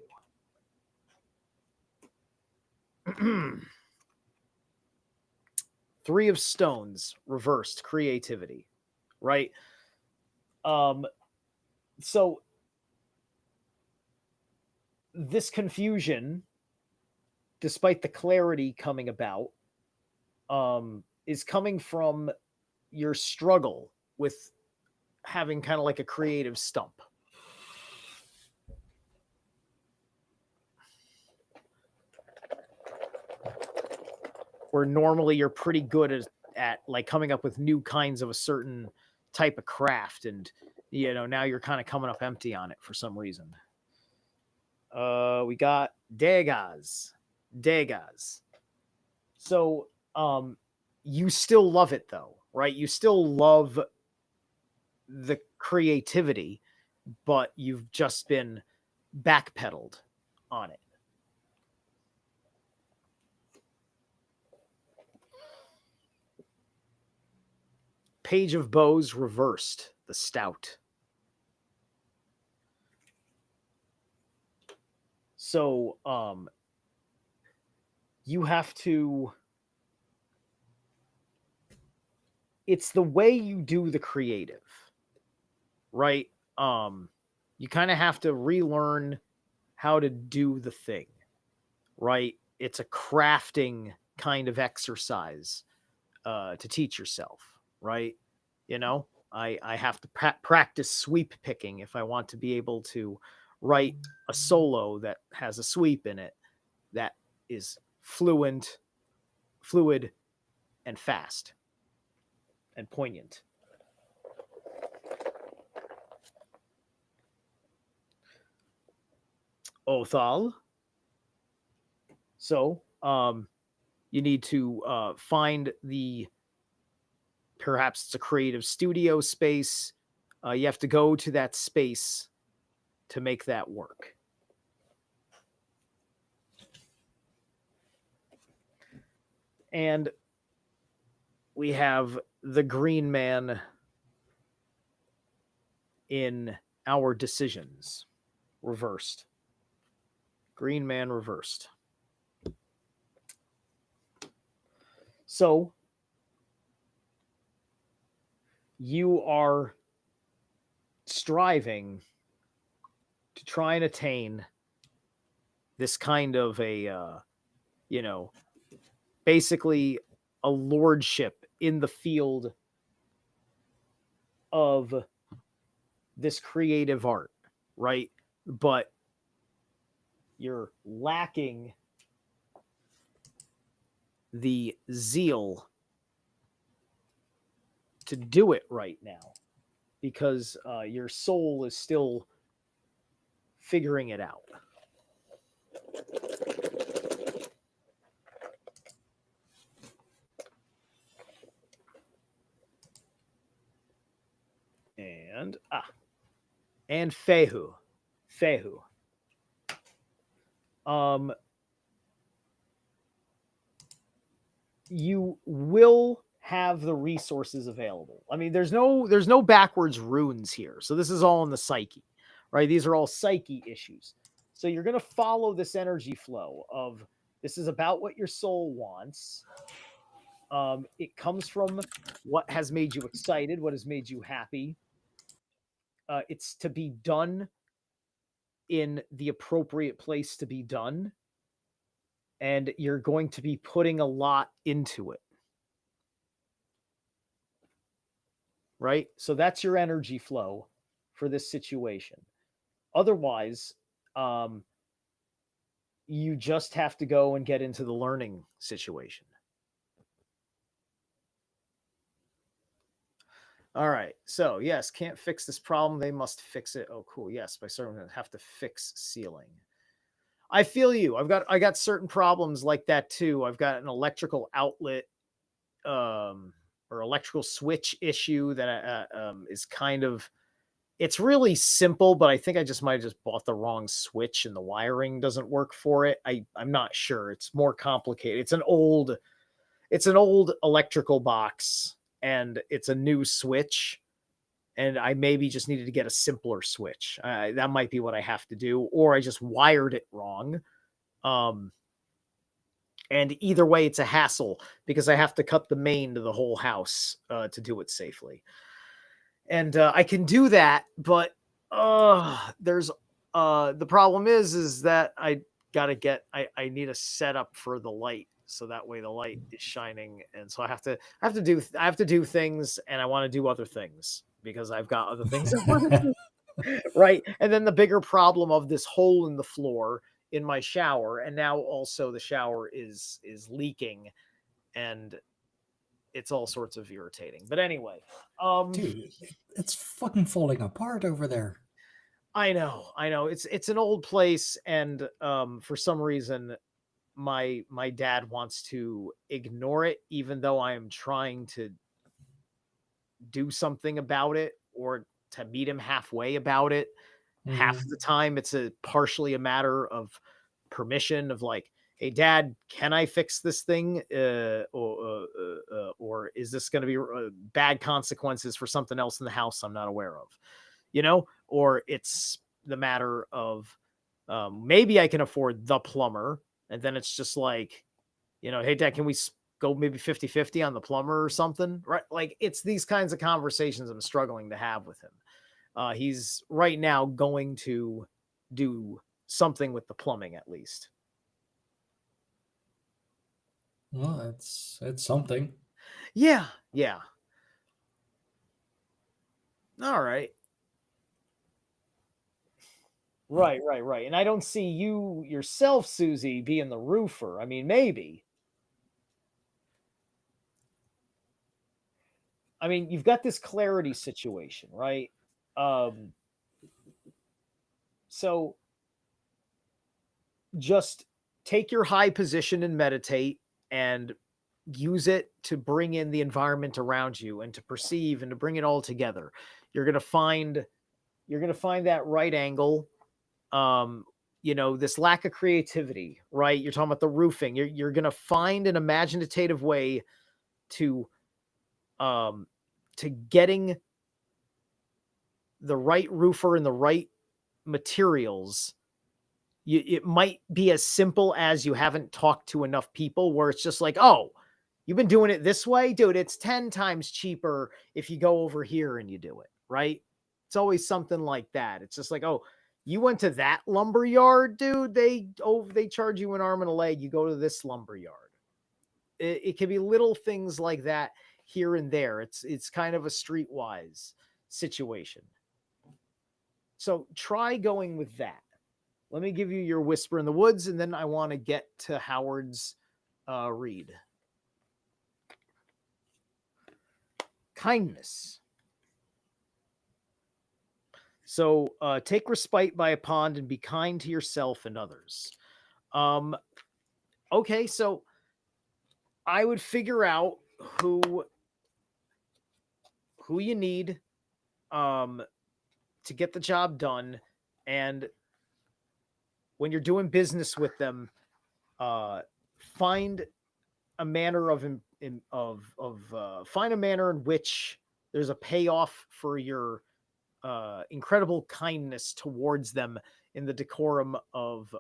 3 of stones, reversed, creativity, right? So this confusion, despite the clarity coming about, is coming from your struggle with having kind of like a creative stump. Where normally you're pretty good at like coming up with new kinds of a certain type of craft, and now you're kind of coming up empty on it for some reason. We got Degas. So you still love it though, right? You still love the creativity, but you've just been backpedaled on it. Page of Bows reversed, the stout. So you have to, it's the way you do the creative, right? You kind of have to relearn how to do the thing, right? It's a crafting kind of exercise to teach yourself, right? I have to practice sweep picking if I want to be able to write a solo that has a sweep in it that is fluid, and fast and poignant. Othal. So you need to find perhaps it's a creative studio space. You have to go to that space to make that work. And we have the green man in our decisions reversed. Green man reversed. So you are striving to try and attain this kind of a, basically a lordship in the field of this creative art, right? But you're lacking the zeal to do it right now because your soul is still figuring it out. And Fehu. You will have the resources available. I mean, there's no backwards runes here. So this is all in the psyche, right? These are all psyche issues. So you're going to follow this energy flow of this is about what your soul wants. It comes from what has made you excited, what has made you happy. It's to be done in the appropriate place to be done. And you're going to be putting a lot into it. Right? So that's your energy flow for this situation. Otherwise, you just have to go and get into the learning situation. All right. So, yes, can't fix this problem. They must fix it. Oh, cool. Yes, by certain going to have to fix ceiling. I feel you. I got certain problems like that too. I've got an electrical outlet or electrical switch issue that is kind of, it's really simple, but I think I might have just bought the wrong switch and the wiring doesn't work for it. I'm not sure. It's more complicated. It's an old electrical box and it's a new switch. And I maybe just needed to get a simpler switch. That might be what I have to do, or I just wired it wrong. And either way, it's a hassle because I have to cut the main to the whole house to do it safely. And I can do that, but there's the problem is that I need a setup for the light, so that way the light is shining, and so I have to do things, and I want to do other things because I've got other things I want to do. Right. And then the bigger problem of this hole in the floor in my shower, and now also the shower is leaking, and it's all sorts of irritating. But anyway, dude, it's fucking falling apart over there. I know. It's an old place, and for some reason my dad wants to ignore it, even though I am trying to do something about it or to meet him halfway about it. Half the time it's partially a matter of permission of like, hey dad, can I fix this thing? Or is this going to be bad consequences for something else in the house I'm not aware of, or it's the matter of maybe I can afford the plumber. And then it's just like, hey dad, can we go maybe 50-50 on the plumber or something? Right. Like it's these kinds of conversations I'm struggling to have with him. He's right now going to do something with the plumbing at least. Well, it's something. Yeah. All right. Right. And I don't see you yourself, Susie, being the roofer. I mean, maybe. I mean, you've got this clarity situation, right? So just take your high position and meditate and use it to bring in the environment around you and to perceive and to bring it all together. You're going to find that right angle. This lack of creativity, right? You're talking about the roofing. You're going to find an imaginative way to getting the right roofer and the right materials. It might be as simple as you haven't talked to enough people where it's just like, oh, you've been doing it this way, dude. It's 10 times cheaper if you go over here and you do it, right? It's always something like that. It's just like, oh, you went to that lumber yard, dude. They charge you an arm and a leg. You go to this lumber yard. It can be little things like that here and there. It's kind of a streetwise situation. So try going with that. Let me give you your Whisper in the Woods, and then I want to get to Howard's read. kindness. So take respite by a pond and be kind to yourself and others. Okay, so I would figure out who you need to get the job done, and when you're doing business with them, find a manner find a manner in which there's a payoff for your incredible kindness towards them in the decorum of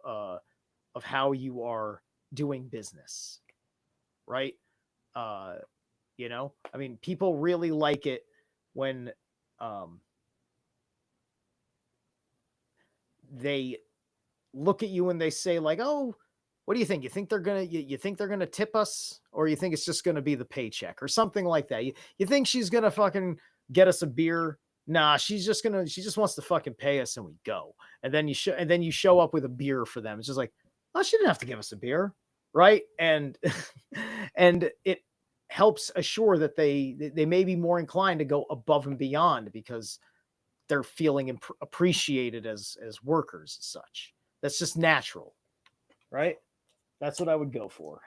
how you are doing business, right? You know, I mean, people really like it when they look at you and they say like, "Oh, what do you think? You think they're gonna you think they're gonna tip us, or you think it's just gonna be the paycheck or something like that? You think she's gonna fucking get us a beer? Nah, she just wants to fucking pay us and we go." And then you show up with a beer for them. It's just like, oh, she didn't have to give us a beer, right? And and it helps assure that they may be more inclined to go above and beyond because they're feeling appreciated as workers and such. That's just natural, right? That's what I would go for.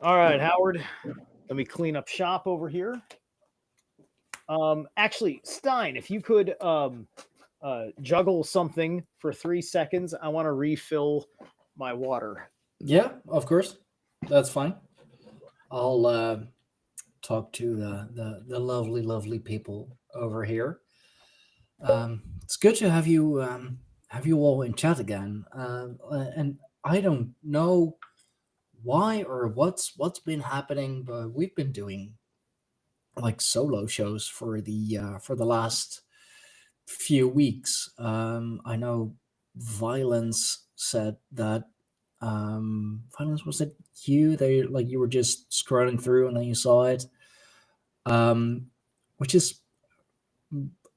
All right, Howard. Let me clean up shop over here. Actually, Stein, if you could juggle something for 3 seconds, I want to refill my water. Yeah, of course. That's fine. I'll talk to the lovely people over here. It's good to have you all in chat again. And I don't know why or what's been happening, but we've been doing like solo shows for the last few weeks. I know Violence said that Violence, was it you? They like you were just scrolling through and then you saw it. Which is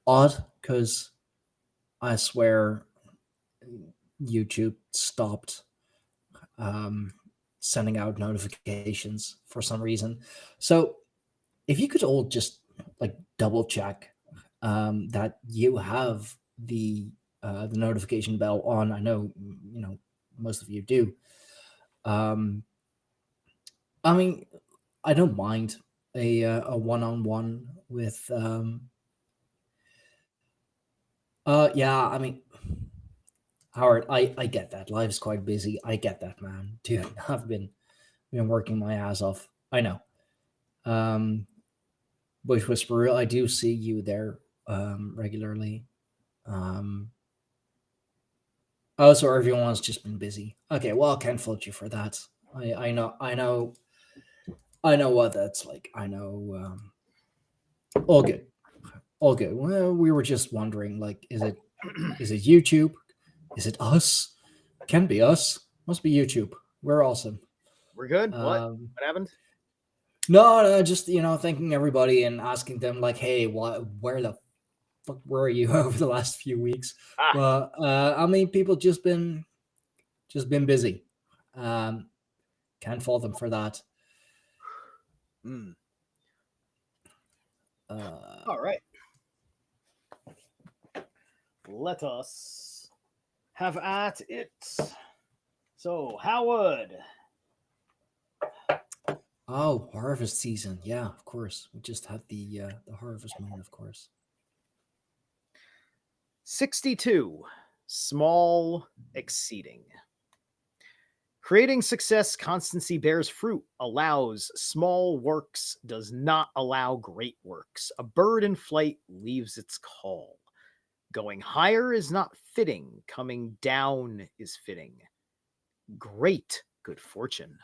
odd because I swear YouTube stopped sending out notifications for some reason. So if you could all just like double check that you have the notification bell on. I know most of you do. I mean, I don't mind a one-on-one with yeah, I mean, Howard, I get that. Life's quite busy. I get that, man. Dude, I've been working my ass off. I know. Bush Whisperer, I do see you there regularly. Oh, so everyone's just been busy. Okay, well, I can't fault you for that. I know what that's like. I know. All good, all good. Well, we were just wondering, like, is it YouTube? Is it us? Can be us. Must be YouTube. We're awesome. We're good. What happened? No, just thanking everybody and asking them like, hey, where the fuck were you over the last few weeks? But I mean, people just been busy. Can't fault them for that. All right. Let us have at it. So, Howard. Oh, harvest season. Yeah, of course. We just had the harvest moon, of course. 62. Small exceeding. Creating success, constancy bears fruit, allows small works, does not allow great works. A bird in flight leaves its call. Going higher is not fitting, coming down is fitting. Great good fortune.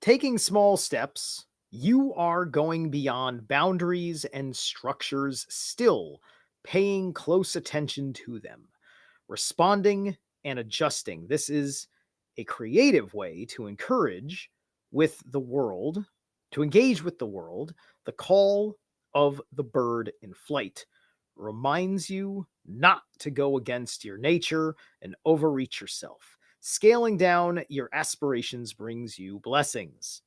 Taking small steps, you are going beyond boundaries and structures, still paying close attention to them. Responding and adjusting. This is a creative way to engage with the world, the call of the bird in flight reminds you not to go against your nature and overreach yourself. Scaling down your aspirations brings you blessings.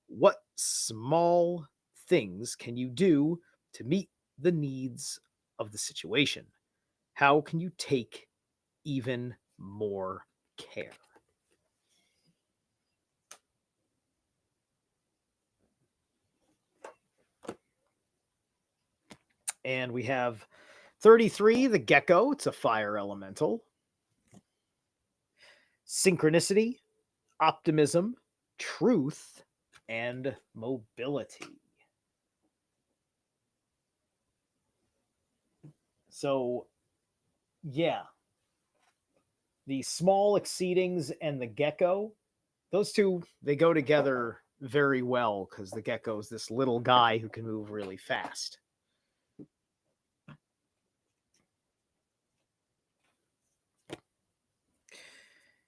What small things can you do to meet the needs of the situation? How can you take even more care? And we have 33, the gecko. It's a fire elemental. Synchronicity, optimism, truth, and mobility. So, yeah. The small exceedings and the gecko, those two, they go together very well because the gecko is this little guy who can move really fast.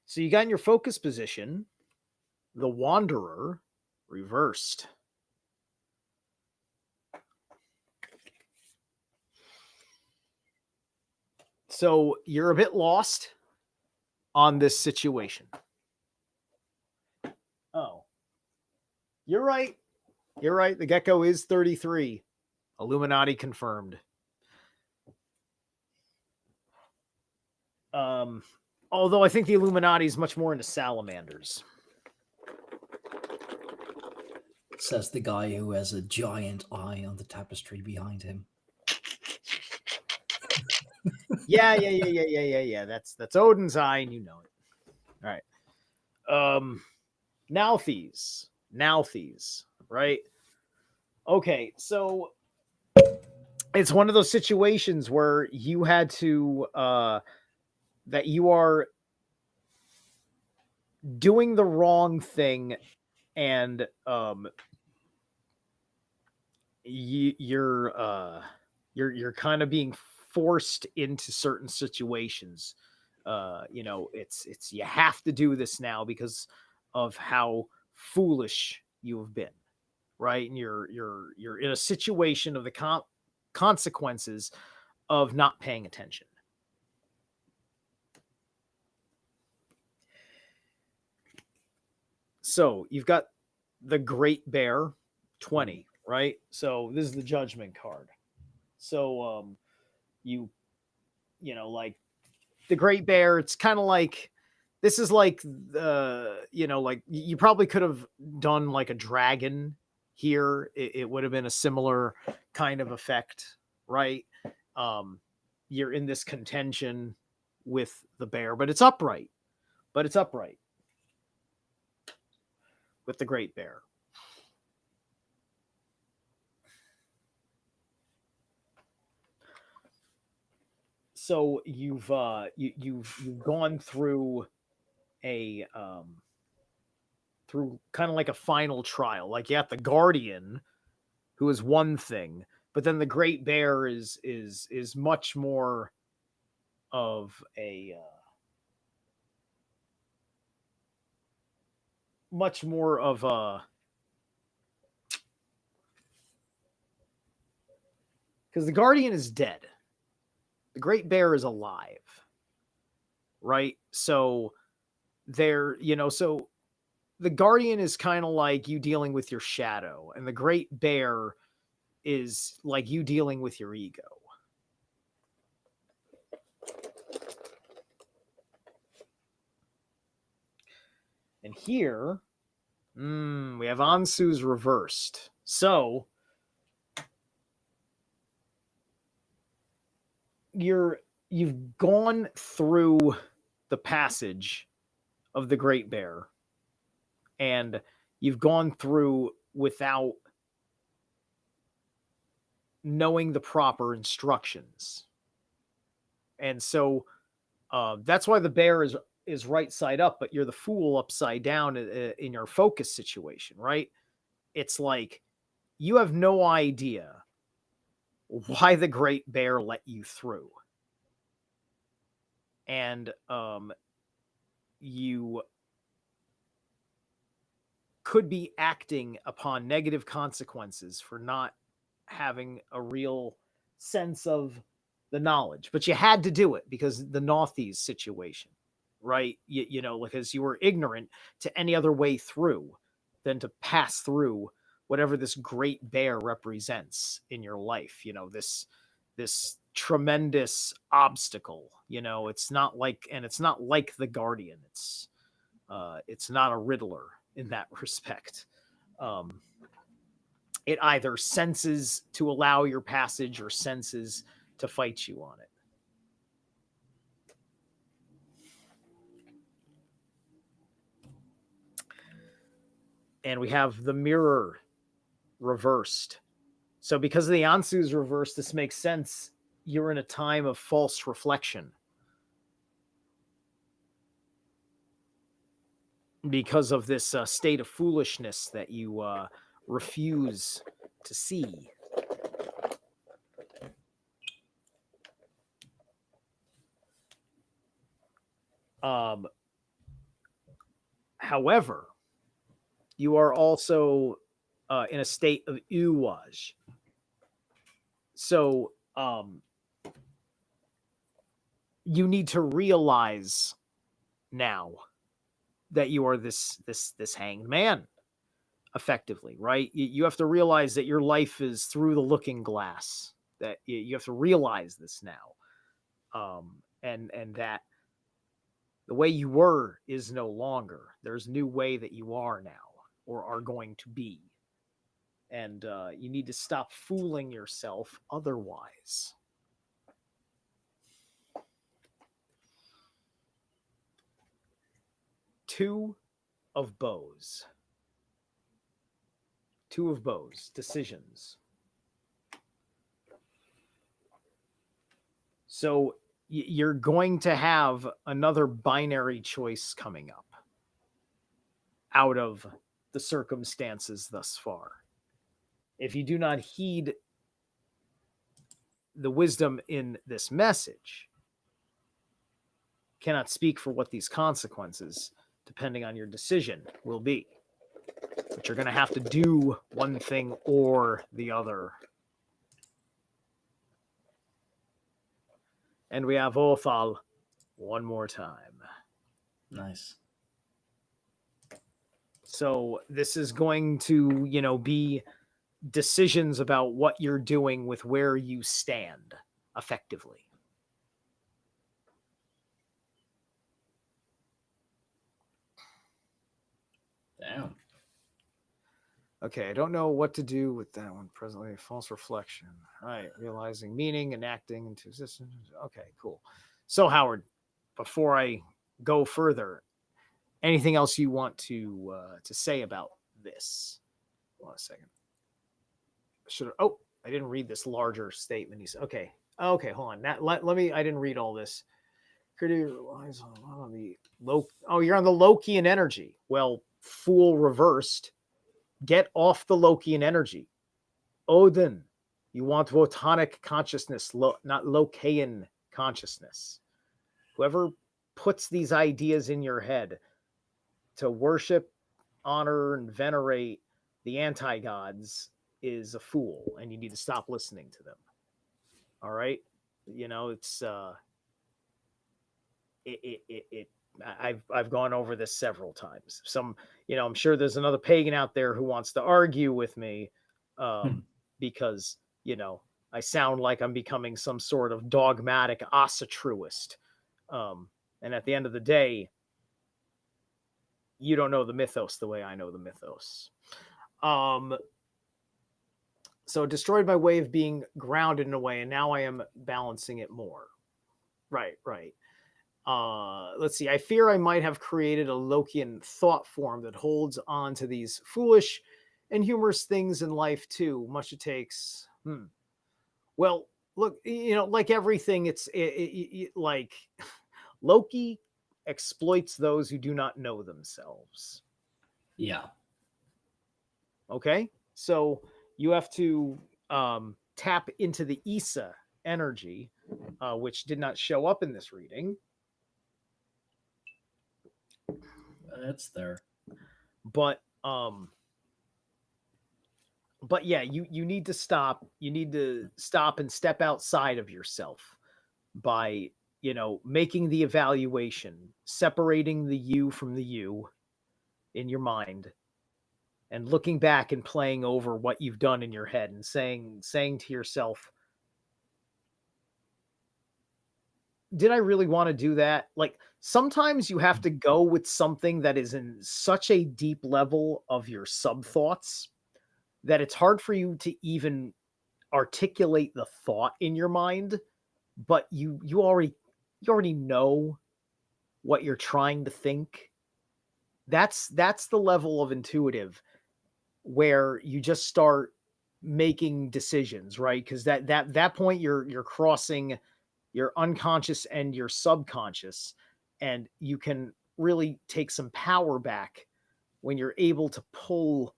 So you got in your focus position the Wanderer reversed. So you're a bit lost on this situation. Oh, you're right. You're right. The gecko is 33. Illuminati confirmed. Although I think the Illuminati is much more into salamanders. Says the guy who has a giant eye on the tapestry behind him. Yeah. That's Odin's eye, and you know it. All right. Nauthies, right? Okay, so it's one of those situations where you had to that you are doing the wrong thing, and you're kind of being forced into certain situations. It's you have to do this now because of how foolish you have been, right? And you're in a situation of the consequences of not paying attention. So you've got the Great Bear, 20, right? So this is the Judgment card. So like the Great Bear, it's kind of like, this is like like you probably could have done like a dragon here. It would have been a similar kind of effect, right? You're in this contention with the bear, but it's upright. With the Great Bear. So you've gone through a through kind of like a final trial. Like you got the Guardian, who is one thing, but then the Great Bear is much more of a because the Guardian is dead. The Great Bear is alive. Right? So so the Guardian is kind of like you dealing with your shadow, and the Great Bear is like you dealing with your ego. And here, we have Ansu's reversed. So you've gone through the passage of the Great Bear, and you've gone through without knowing the proper instructions. And so that's why the bear is right side up, but you're the fool upside down in your focus situation, right? It's like you have no idea why the Great Bear let you through. And you could be acting upon negative consequences for not having a real sense of the knowledge. But you had to do it because the Nauthies situation, right? You know, because you were ignorant to any other way through than to pass through whatever this great bear represents in your life. You know, this tremendous obstacle. You know, it's not like the Guardian. It's not a Riddler in that respect. It either senses to allow your passage or senses to fight you on it. And we have the mirror reversed. So because of the Ansu's reversed, this makes sense. You're in a time of false reflection. Because of this state of foolishness that you refuse to see. However, you are also in a state of uwaj. So you need to realize now that you are this hanged man, effectively, right? You have to realize that your life is through the looking glass. That you have to realize this now, and that the way you were is no longer. There's a new way that you are now, or are going to be, and you need to stop fooling yourself otherwise. Two of bows. Decisions. So you're going to have another binary choice coming up out of the circumstances thus far. If you do not heed the wisdom in this message, cannot speak for what these consequences, depending on your decision, will be. But you're going to have to do one thing or the other. And we have Othal one more time. Nice. So this is going to, be decisions about what you're doing with where you stand, effectively. Damn. Okay, I don't know what to do with that one presently. False reflection. All right, realizing meaning and acting into existence. Okay, cool. So, Howard, before I go further, anything else you want to say about this? Hold on a second. I didn't read this larger statement. He said, okay, hold on. Let me. I didn't read all this. Critic relies on the low. Oh, you're on the Lokian energy. Well, fool reversed. Get off the Lokian energy. Odin, you want Wotanic consciousness, not Lokian consciousness. Whoever puts these ideas in your head to worship, honor, and venerate the anti-gods is a fool, and you need to stop listening to them. All right? It's I've gone over this several times. I'm sure there's another pagan out there who wants to argue with me because, I sound like I'm becoming some sort of dogmatic Asatruist. And at the end of the day, you don't know the mythos the way I know the mythos. So destroyed my way of being grounded in a way, and now I am balancing it more. Right. Let's see. I fear I might have created a Lokian thought form that holds on to these foolish and humorous things in life too. Much it takes. Well, look, like everything, it's like Loki exploits those who do not know themselves. Yeah. Okay, so you have to tap into the Issa energy, which did not show up in this reading. It's there. But But yeah, you need to stop. You need to stop and step outside of yourself by, making the evaluation, separating the you from the you in your mind, and looking back and playing over what you've done in your head and saying to yourself, did I really want to do that? Like, sometimes you have to go with something that is in such a deep level of your sub thoughts that it's hard for you to even articulate the thought in your mind, but you already know what you're trying to think. That's the level of intuitive where you just start making decisions, right? Because that point you're crossing your unconscious and your subconscious, and you can really take some power back when you're able to pull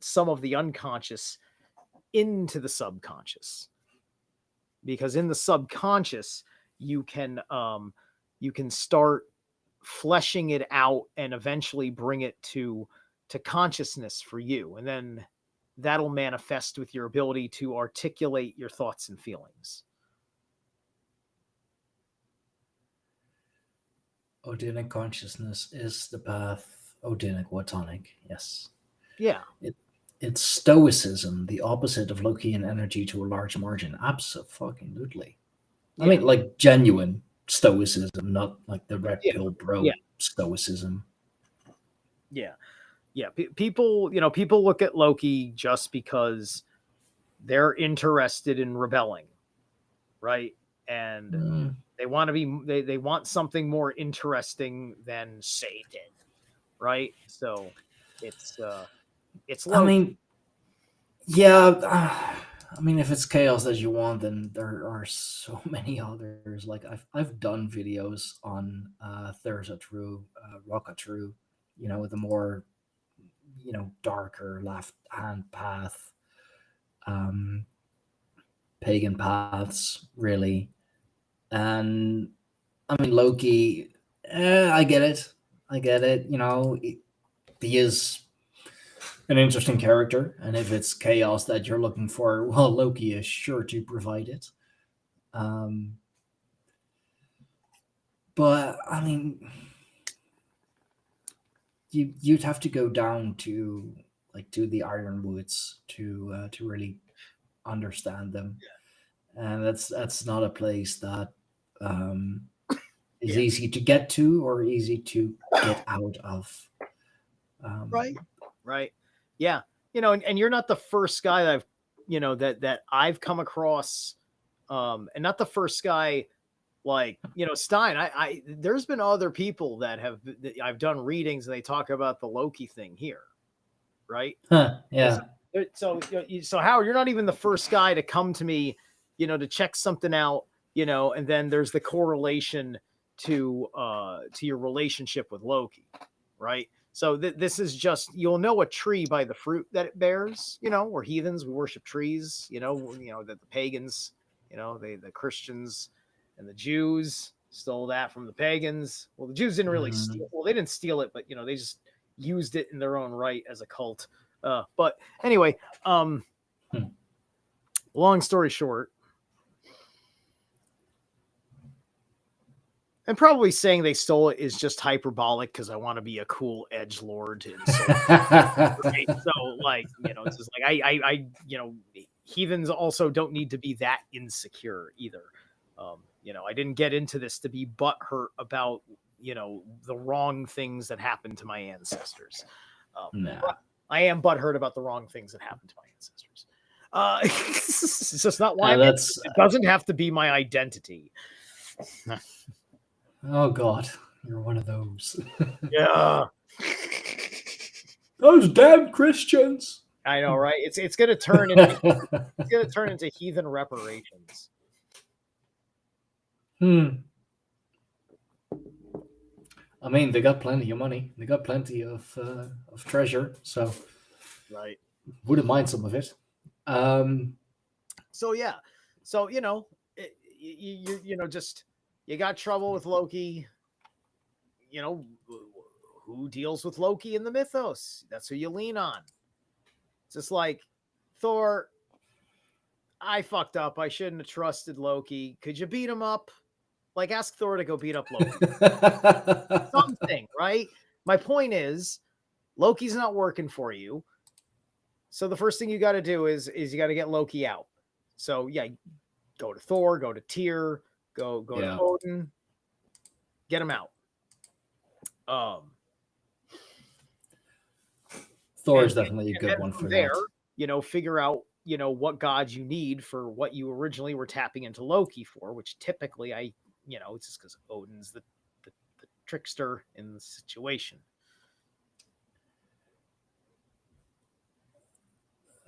some of the unconscious into the subconscious, because in the subconscious you can start fleshing it out and eventually bring it to consciousness for you, and then that'll manifest with your ability to articulate your thoughts and feelings. Odinic consciousness is the path. Odinic Watonic, yes. Yeah. It's stoicism, the opposite of Lokian energy to a large margin. Absolutely. Yeah. I mean, like genuine stoicism, not like the red Yeah. pill bro Yeah. stoicism. Yeah. Yeah. People look at Loki just because they're interested in rebelling, right? And they want to be, they want something more interesting than Satan, right? So it's Loki. I mean, yeah. I mean, if it's chaos that you want, then there are so many others. Like I've done videos on Thursa True, Rocket True, with a more darker left hand path, pagan paths, really. And I mean, Loki, I get it. He is an interesting character, and if it's chaos that you're looking for, well, Loki is sure to provide it. But I mean, you'd have to go down to the Ironwoods to really understand them, and that's not a place that is easy to get to or easy to get out of. Right. Yeah. And you're not the first guy that that I've come across, and not the first guy, like, Stein. I there's been other people that I've done readings, and they talk about the Loki thing here, right? Yeah. So Howard, you're not even the first guy to come to me, to check something out, and then there's the correlation to your relationship with Loki, right? So this is just, you'll know a tree by the fruit that it bears. We're heathens, we worship trees. That the pagans, the Christians and the Jews stole that from the pagans. Well, the Jews didn't really steal. Well, they didn't steal it, but they just used it in their own right as a cult. But anyway, long story short, and probably saying they stole it is just hyperbolic because I want to be a cool edgelord to insult. Right? So, it's just like I heathens also don't need to be that insecure either. I didn't get into this to be butthurt about the wrong things that happened to my ancestors. I am butthurt about the wrong things that happened to my ancestors. It's just not why it doesn't have to be my identity. Oh God, you're one of those. Yeah. Those damn Christians. I know, right? It's gonna turn into heathen reparations. I mean, they got plenty of money. They got plenty of treasure, so right. Wouldn't mind some of it. So yeah, so just you got trouble with Loki. who deals with Loki in the mythos? That's who you lean on. It's just like, Thor, I fucked up. I shouldn't have trusted Loki. Could you beat him up? Like, ask Thor to go beat up Loki. Something, right? My point is, Loki's not working for you. So the first thing you got to do is you got to get Loki out. So yeah, go to Thor, go to Tyr, go to Odin, get him out. Thor is definitely a good one for there, that. Figure out, what gods you need for what you originally were tapping into Loki for, which typically it's just because Odin's the trickster in the situation.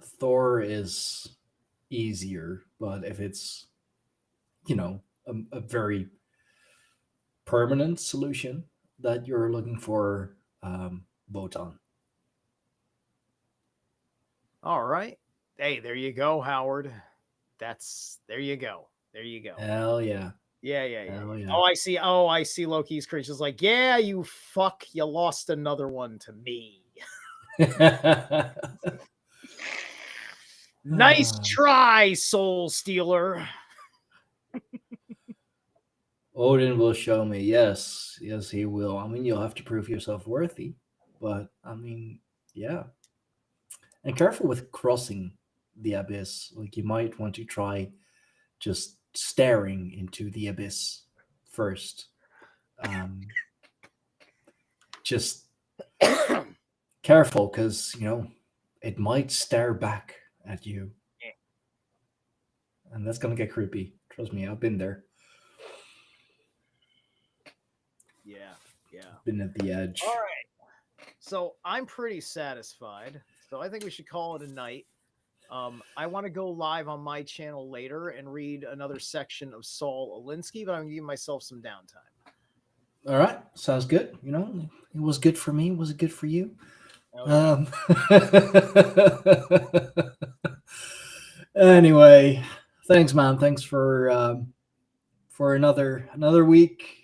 Thor is easier, but if it's, a very permanent solution that you're looking for, Wotan. All right. Hey, there you go, Howard. There you go. Hell yeah. Yeah. Hell yeah. Oh, I see Loki's creatures like, yeah, you fuck, you lost another one to me. Nice try, Soul Stealer. Odin will show me. Yes, he will. I mean, you'll have to prove yourself worthy, but I mean, yeah. And careful with crossing the abyss. Like, you might want to try just staring into the abyss first. Just careful, because it might stare back at you, and that's gonna get creepy. Trust me, I've been there. Yeah. Been at the edge. All right. So I'm pretty satisfied. So I think we should call it a night. I want to go live on my channel later and read another section of Saul Alinsky, but I'm giving myself some downtime. All right, sounds good. It was good for me. Was it good for you? Okay. Anyway, thanks, man. Thanks for another week.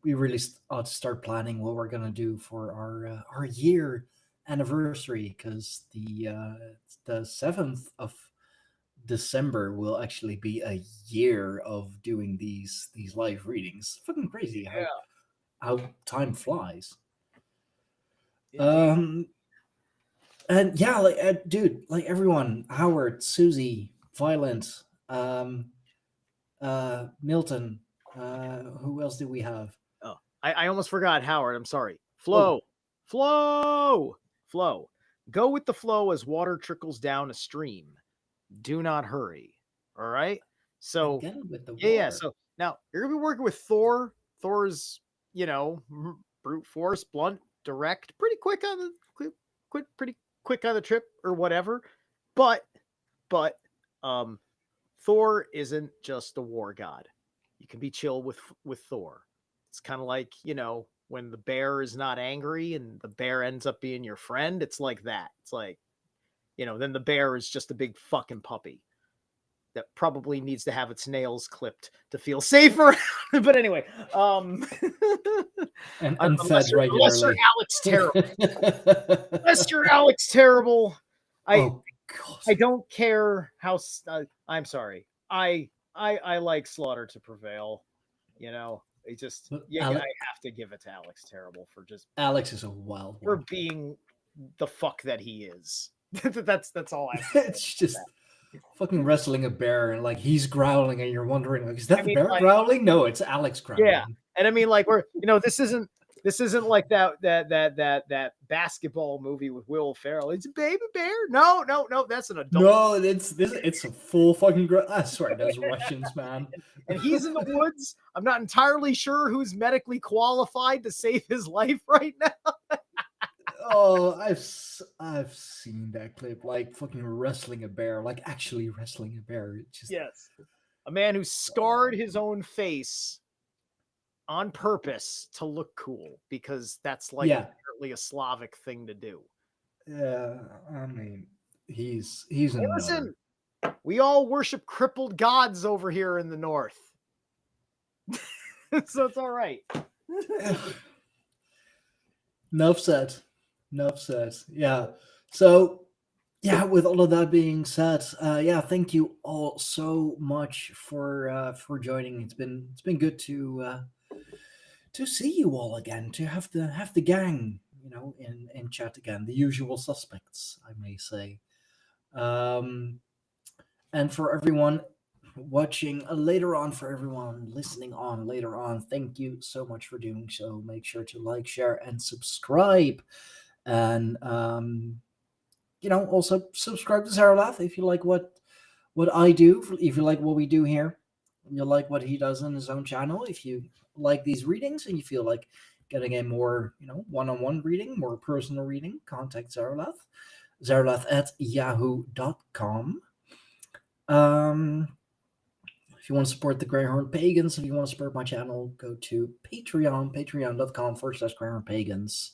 We really ought to start planning what we're gonna do for our year anniversary, because the 7th of December will actually be a year of doing these live readings. Fucking crazy how time flies. Indeed. And yeah, dude, like everyone, Howard, Susie, Violent, Milton, who else do we have? Oh, I almost forgot Howard. I'm sorry. Flow. Go with the flow as water trickles down a stream. Do not hurry. All right. So With the yeah. So now you're gonna be working with Thor. Thor's, brute force, blunt, direct, pretty quick on the trip or whatever. But Thor isn't just a war god. You can be chill with Thor. It's kind of like, when the bear is not angry and the bear ends up being your friend. It's like that. It's like, then the bear is just a big fucking puppy that probably needs to have its nails clipped to feel safer. But anyway, and fed regularly. Unless you're Alex Terrible. Unless you're Alex Terrible. I don't care how. I'm sorry. I like Slaughter to Prevail. It just I have to give it to Alex Terrible for just. Alex is a wild one. For being the fuck that he is. That's all I. It's just fucking wrestling a bear, and like he's growling, and you're wondering, like, is that the bear growling? No, it's Alex growling. Yeah, and I mean, like, we're this isn't like that basketball movie with Will Ferrell. It's a baby bear. No, that's an adult. No, it's a full fucking. I swear, those Russians, man. And he's in the woods. I'm not entirely sure who's medically qualified to save his life right now. Oh, I've seen that clip, like fucking wrestling a bear, like actually wrestling a bear. Yes, a man who scarred his own face on purpose to look cool, because that's like apparently a Slavic thing to do. Yeah, I mean, he's listen, we all worship crippled gods over here in the north. So it's all right. Enough said. Enough said. Yeah. So yeah, with all of that being said, yeah, thank you all so much for joining. It's been good to see you all again, to have the gang, in chat again, the usual suspects, I may say. Um, and for everyone watching later on, for everyone listening on later on, thank you so much for doing so. Make sure to like, share, and subscribe, and also subscribe to Zerilath if you like what I do, if you like what we do here, you like what he does on his own channel, if you like these readings and you feel like getting a more, one-on-one reading, more personal reading, contact Zerilath at yahoo.com. If you want to support the Greyhorn Pagans, if you want to support my channel, go to patreon.com/Greyhorn Pagans.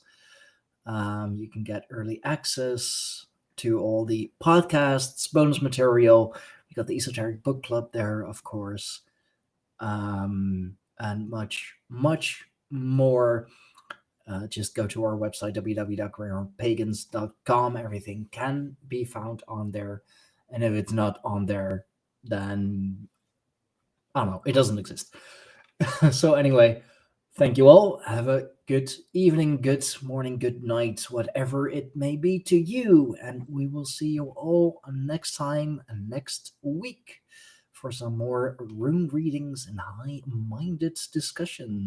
You can get early access to all the podcasts, bonus material. We got the Esoteric Book Club there, of course, and much, much more. Just go to our website, www.greyhornpagans.com. Everything can be found on there. And if it's not on there, then I don't know, it doesn't exist. So, anyway, thank you all. Have a good evening, good morning, good night, whatever it may be to you. And we will see you all next time, next week, for some more rune readings and high minded discussion.